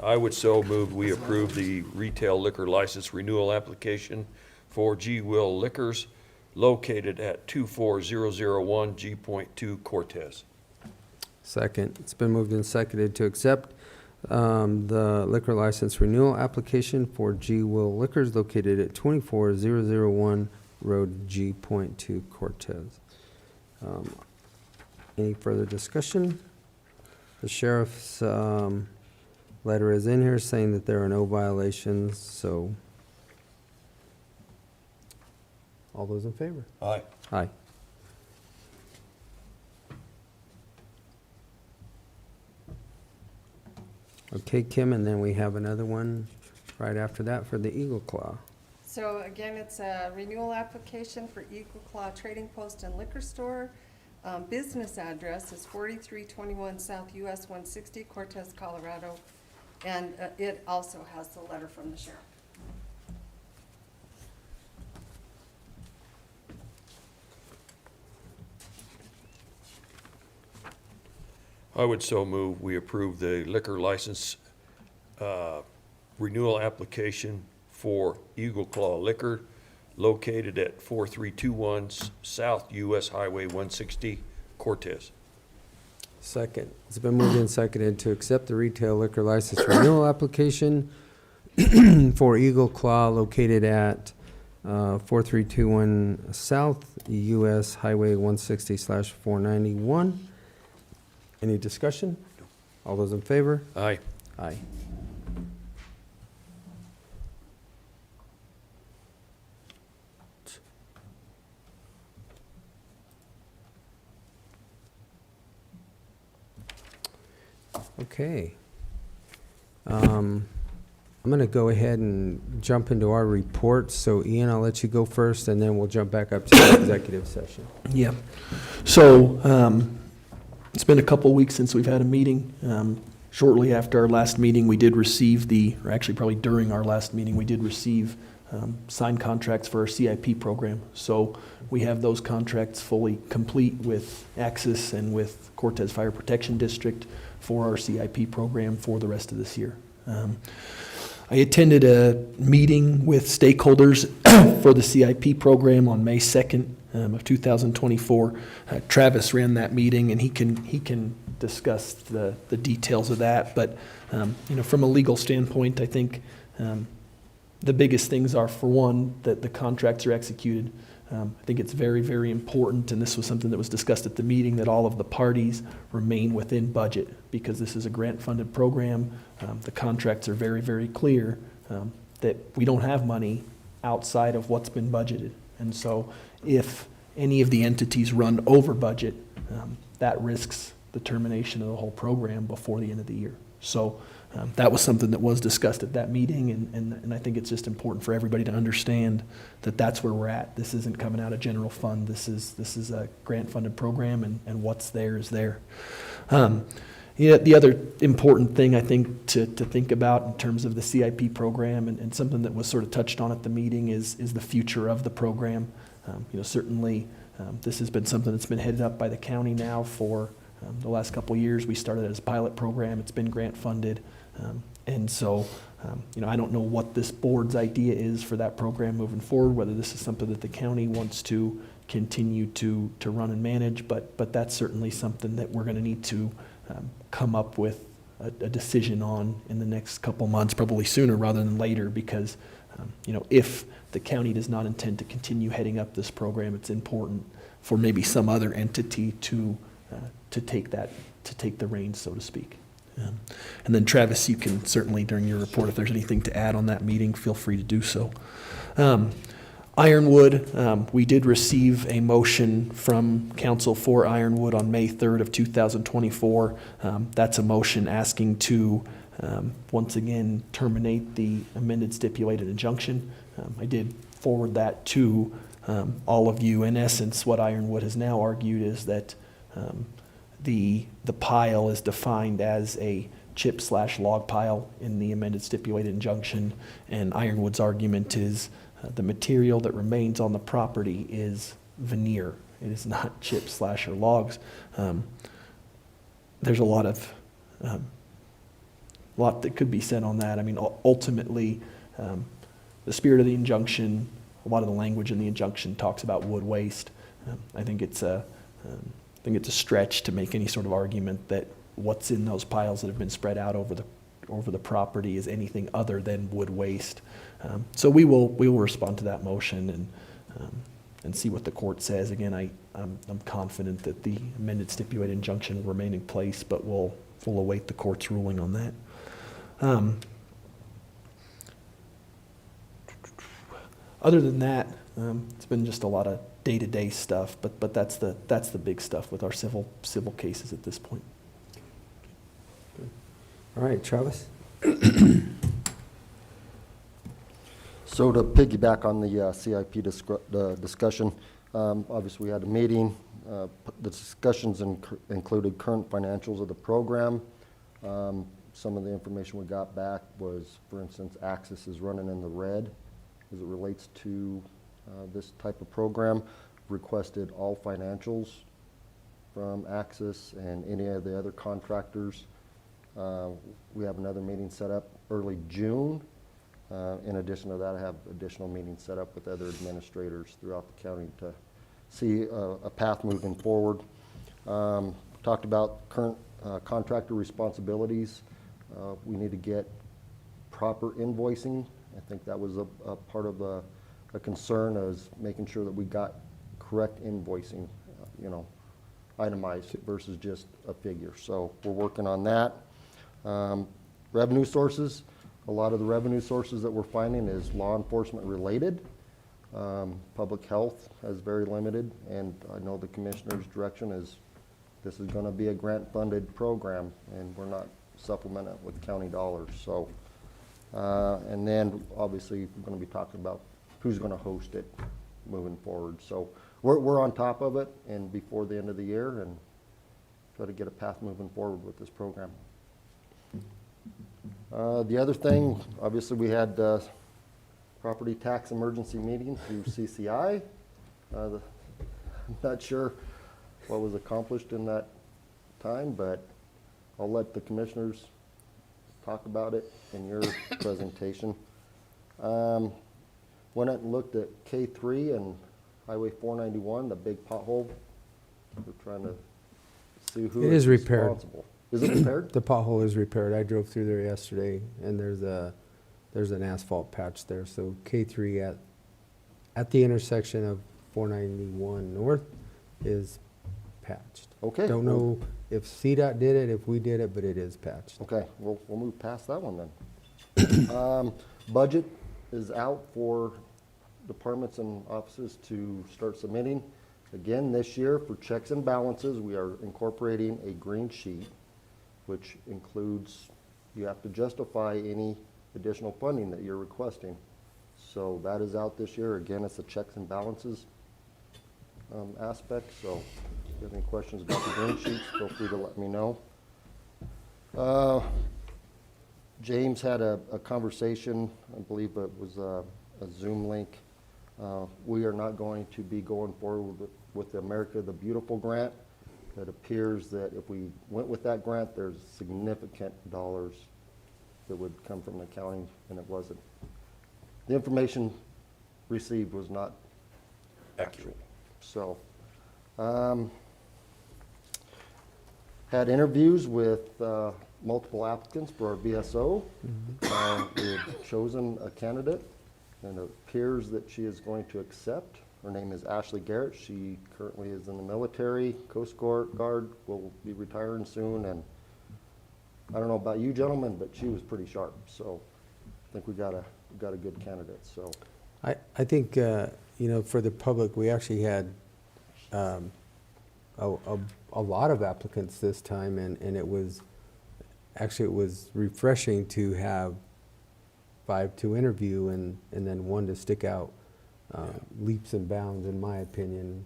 I would so move we approve the retail liquor license renewal application for G Will Liquors located at 24001 G.2 Cortez. Second. It's been moved and seconded to accept the liquor license renewal application for G Will Liquors located at 24001 Road G.2 Cortez. Any further discussion? The sheriff's letter is in here saying that there are no violations, so all those in favor? Aye. Aye. Okay, Kim, and then we have another one right after that for the Eagle Claw. So again, it's a renewal application for Eagle Claw Trading Post and Liquor Store. Business address is 4321 South US 160, Cortez, Colorado. And it also has the letter from the sheriff. I would so move we approve the liquor license renewal application for Eagle Claw Liquor located at 4321 South US Highway 160, Cortez. Second. It's been moved and seconded to accept the retail liquor license renewal application for Eagle Claw located at 4321 South US Highway 160/491. Any discussion? All those in favor? Aye. Aye. Okay. I'm going to go ahead and jump into our reports. So Ian, I'll let you go first, and then we'll jump back up to the executive session. yeah. So, it's been a couple weeks since we've had a meeting. Shortly after our last meeting, we did receive or actually probably during our last meeting, we did receive signed contracts for our CIP program. So we have those contracts fully complete with Axis and with Cortez Fire Protection District for our CIP program for the rest of this year. I attended a meeting with stakeholders for the CIP program on May 2nd of 2024. Travis ran that meeting, and he can discuss the details of that. But from a legal standpoint, I think the biggest things are, for one, that the contracts are executed. I think it's very, very important, and this was something that was discussed at the meeting, that all of the parties remain within budget, because this is a grant-funded program. The contracts are very, very clear that we don't have money outside of what's been budgeted. And so if any of the entities run over budget, that risks the termination of the whole program before the end of the year. So that was something that was discussed at that meeting, and I think it's just important for everybody to understand that that's where we're at. This isn't coming out of general fund. This is a grant-funded program, and what's there is there. The other important thing I think to think about in terms of the CIP program, and something that was sort of touched on at the meeting, is the future of the program. Certainly this has been something that's been headed up by the county now for the last couple of years. We started as a pilot program. It's been grant funded. And so, I don't know what this board's idea is for that program moving forward, whether this is something that the county wants to continue to run and manage, but that's certainly something that we're going to need to come up with a decision on in the next couple months, probably sooner rather than later, because, if the county does not intend to continue heading up this program, it's important for maybe some other entity to take the reins, so to speak. And then Travis, you can certainly, during your report, if there's anything to add on that meeting, feel free to do so. Ironwood, we did receive a motion from council for Ironwood on May 3rd of 2024. That's a motion asking to once again, terminate the amended stipulated injunction. I did forward that to all of you. In essence, what Ironwood has now argued is that the pile is defined as a chip/log pile in the amended stipulated injunction, and Ironwood's argument is the material that remains on the property is veneer. It is not chip/or logs. There's a lot that could be said on that. I mean, ultimately, the spirit of the injunction, a lot of the language in the injunction talks about wood waste. I think it's a stretch to make any sort of argument that what's in those piles that have been spread out over the property is anything other than wood waste. So we will respond to that motion and see what the court says. Again, I'm confident that the amended stipulated injunction will remain in place, but we'll await the court's ruling on that. Other than that, it's been just a lot of day-to-day stuff, but that's the big stuff with our civil cases at this point. All right, Travis? So to piggyback on the CIP discussion, obviously we had a meeting. The discussions included current financials of the program. Some of the information we got back was, for instance, Axis is running in the red as it relates to this type of program. Requested all financials from Axis and any of the other contractors. We have another meeting set up early June. In addition to that, I have additional meetings set up with other administrators throughout the county to see a path moving forward. Talked about current contractor responsibilities. We need to get proper invoicing. I think that was a part of a concern, is making sure that we got correct invoicing, itemized versus just a figure. So we're working on that. Revenue sources. A lot of the revenue sources that we're finding is law enforcement related. Public health is very limited, and I know the commissioner's direction is this is going to be a grant-funded program, and we're not supplementing it with county dollars. So, and then obviously we're going to be talking about who's going to host it moving forward. So we're on top of it, and before the end of the year, and try to get a path moving forward with this program. The other thing, obviously we had property tax emergency meeting through CCI. I'm not sure what was accomplished in that time, but I'll let the commissioners talk about it in your presentation. Went out and looked at K3 and Highway 491, the big pothole. We're trying to see who It is repaired. responsible. Is it repaired? The pothole is repaired. I drove through there yesterday, and there's an asphalt patch there. So K3 at the intersection of 491 North is patched. Okay. Don't know if CDOT did it, if we did it, but it is patched. Okay, we'll move past that one then. Budget is out for departments and offices to start submitting. Again, this year for checks and balances, we are incorporating a green sheet, which includes, you have to justify any additional funding that you're requesting. So that is out this year. Again, it's a checks and balances aspect. So if you have any questions about the green sheets, feel free to let me know. James had a conversation, I believe it was a Zoom link. We are not going to be going forward with the America the Beautiful grant. It appears that if we went with that grant, there's significant dollars that would come from the county, and it wasn't. The information received was not accurate. So, had interviews with multiple applicants for our BSO. We have chosen a candidate, and it appears that she is going to accept. Her name is Ashley Garrett. She currently is in the military, Coast Guard, will be retiring soon, and I don't know about you gentlemen, but she was pretty sharp. So I think we got a good candidate. So I think, for the public, we actually had a lot of applicants this time, and it was actually, it was refreshing to have 5 to interview and then 1 to stick out leaps and bounds, in my opinion.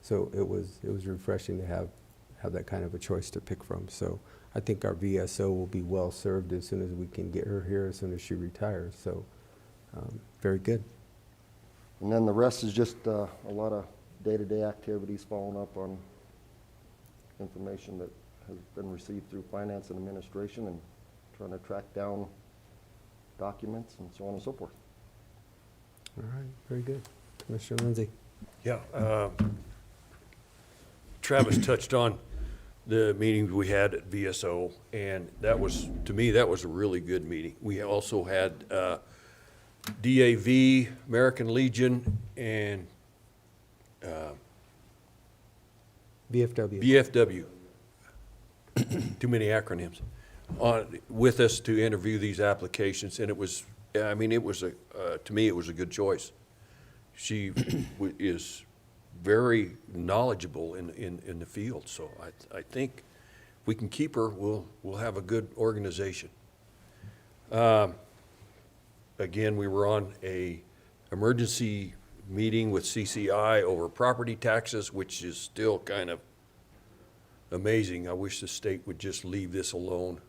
So it was refreshing to have that kind of a choice to pick from. So I think our VSO will be well served as soon as we can get her here, as soon as she retires. So very good. And then the rest is just a lot of day-to-day activities, following up on information that has been received through finance and administration, and trying to track down documents and so on and so forth. All right, very good. Commissioner Lindsay. Yeah, Travis touched on the meetings we had at VSO, and that was, to me, that was a really good meeting. We also had DAV, American Legion, and VFW. BFW, too many acronyms, with us to interview these applications, and it was, I mean, it was to me, it was a good choice. She is very knowledgeable in the field, so I think if we can keep her, we'll have a good organization. Again, we were on a emergency meeting with CCI over property taxes, which is still kind of amazing. I wish the state would just leave this alone.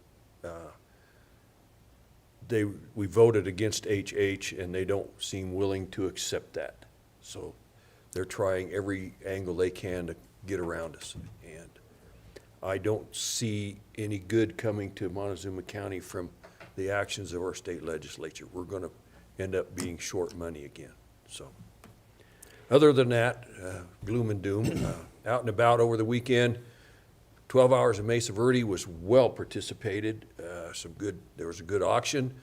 We voted against HH, and they don't seem willing to accept that. So they're trying every angle they can to get around us. And I don't see any good coming to Montezuma County from the actions of our state legislature. We're going to end up being short money again. So other than that, gloom and doom. Out and about over the weekend, 12 Hours of Mesa Verde was well participated. There was a good auction,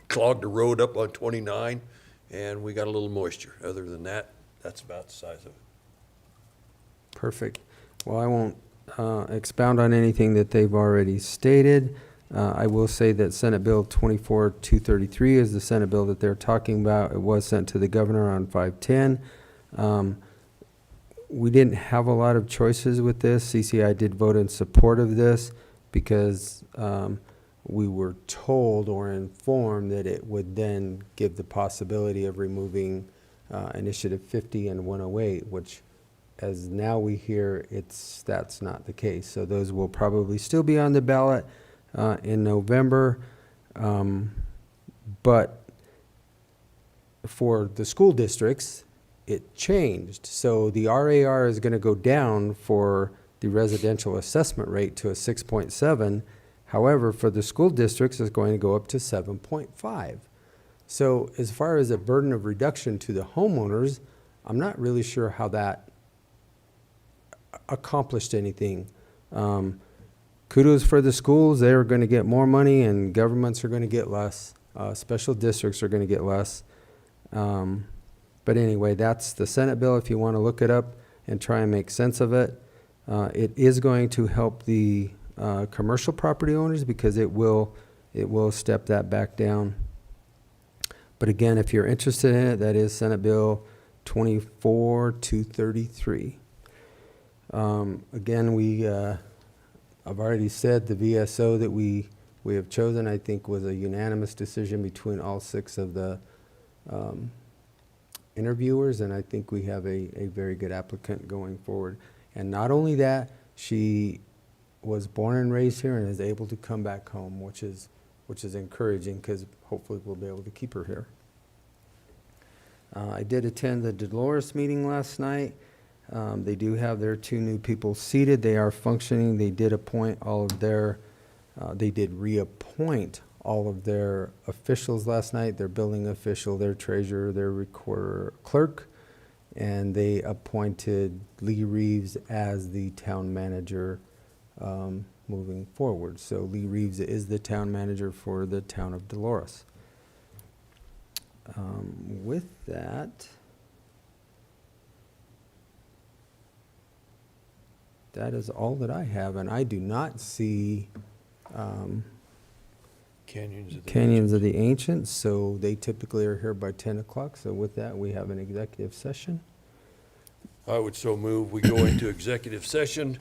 clogged the road up on 29, and we got a little moisture. Other than that, that's about the size of it. Perfect. Well, I won't expound on anything that they've already stated. I will say that Senate Bill 24-233 is the Senate bill that they're talking about. It was sent to the governor on 5/10. We didn't have a lot of choices with this. CCI did vote in support of this because we were told or informed that it would then give the possibility of removing Initiative 50 and 108, which, as now we hear, that's not the case. So those will probably still be on the ballot in November. But for the school districts, it changed. So the RAR is going to go down for the residential assessment rate to a 6.7. However, for the school districts, it's going to go up to 7.5. So as far as a burden of reduction to the homeowners, I'm not really sure how that accomplished anything. Kudos for the schools. They're going to get more money, and governments are going to get less. Special districts are going to get less. But anyway, that's the Senate bill if you want to look it up and try and make sense of it. It is going to help the commercial property owners because it will step that back down. But again, if you're interested in it, that is Senate Bill 24-233. Again, I've already said the VSO that we have chosen, I think, was a unanimous decision between all 6 of the interviewers, and I think we have a very good applicant going forward. And not only that, she was born and raised here and is able to come back home, which is encouraging because hopefully we'll be able to keep her here. I did attend the Dolores meeting last night. They do have their 2 new people seated. They are functioning. They did appoint all of their, they did reappoint all of their officials last night, their building official, their treasurer, their recorder, clerk, and they appointed Lee Reeves as the town manager moving forward. So Lee Reeves is the town manager for the town of Dolores. With that, that is all that I have, and I do not see Canyons of the Ancients, so they typically are here by 10 o'clock. So with that, we have an executive session. I would so move we go into executive session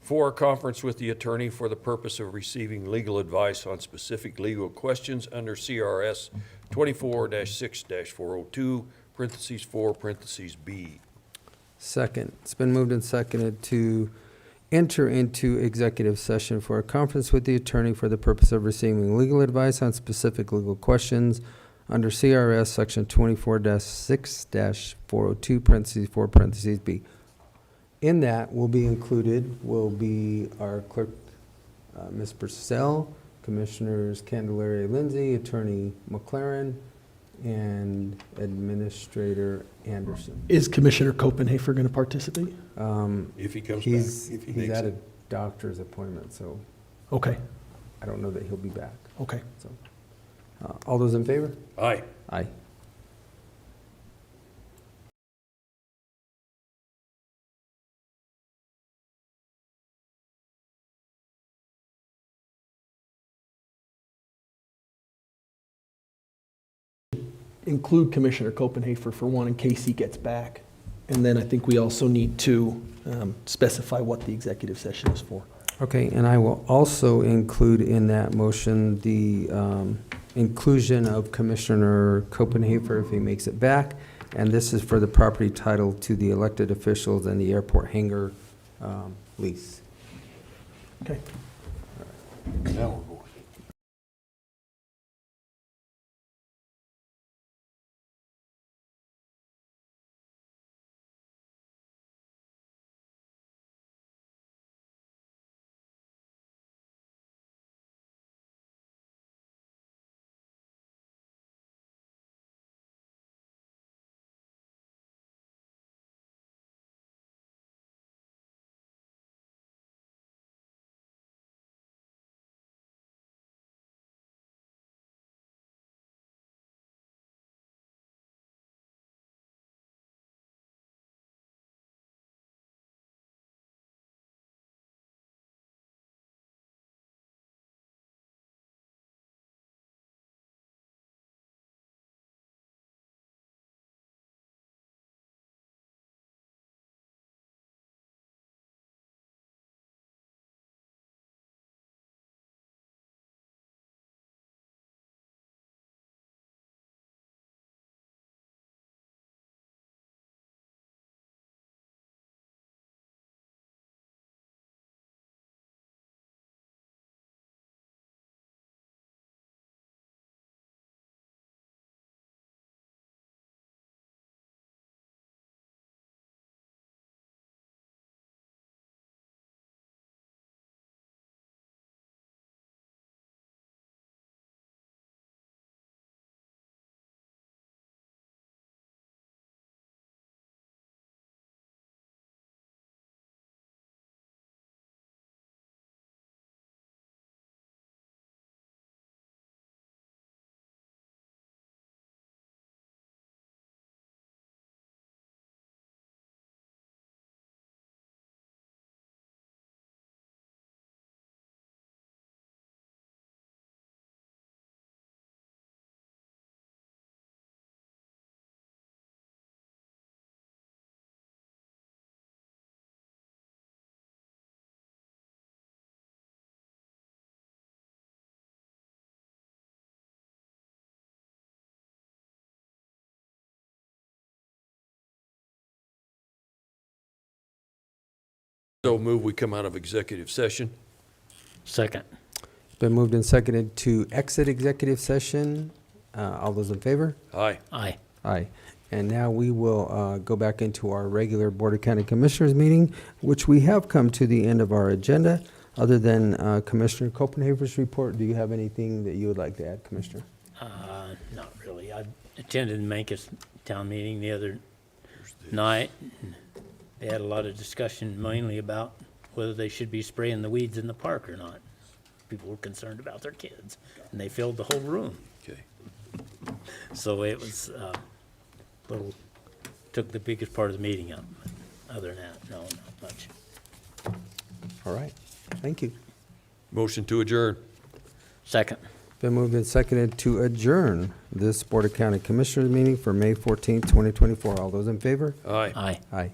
For a conference with the attorney for the purpose of receiving legal advice on specific legal questions under CRS 24-6-402, parentheses 4, parentheses B. Second. It's been moved and seconded to enter into executive session for a conference with the attorney for the purpose of receiving legal advice on specific legal questions under CRS section 24-6-402, parentheses 4, parentheses B. In that will be our clerk, Ms. Purcell, Commissioners Candelaria Lindsay, Attorney McLaren, and Administrator Anderson. Is Commissioner Copenhaver going to participate? If he comes back, He's if he he's makes at a it. doctor's appointment, so Okay, I don't know that he'll be back. okay. So, all those in favor? Aye. Aye. Include Commissioner Copenhaver for one in case he gets back. And then I think we also need to specify what the executive session is for. Okay, and I will also include in that motion the inclusion of Commissioner Copenhaver if he makes it back. And this is for the property title to the elected officials and the airport hangar lease. Okay. Now we're going. So move we come out of executive session. Second. Been moved and seconded to exit executive session. All those in favor? Aye. Aye. Aye. And now we will go back into our regular Board of County Commissioners meeting, which we have come to the end of our agenda. Other than Commissioner Copenhaver's report, do you have anything that you would like to add, Commissioner? Not really. I attended Mancos town meeting the other night. They had a lot of discussion mainly about whether they should be spraying the weeds in the park or not. People were concerned about their kids, and they filled the whole room. Okay. So it was took the biggest part of the meeting up. Other than that, no, not much. All right. Thank you. Motion to adjourn. Second. Been moved and seconded to adjourn this Board of County Commissioners meeting for May 14th, 2024. All those in favor? Aye. Aye. Aye.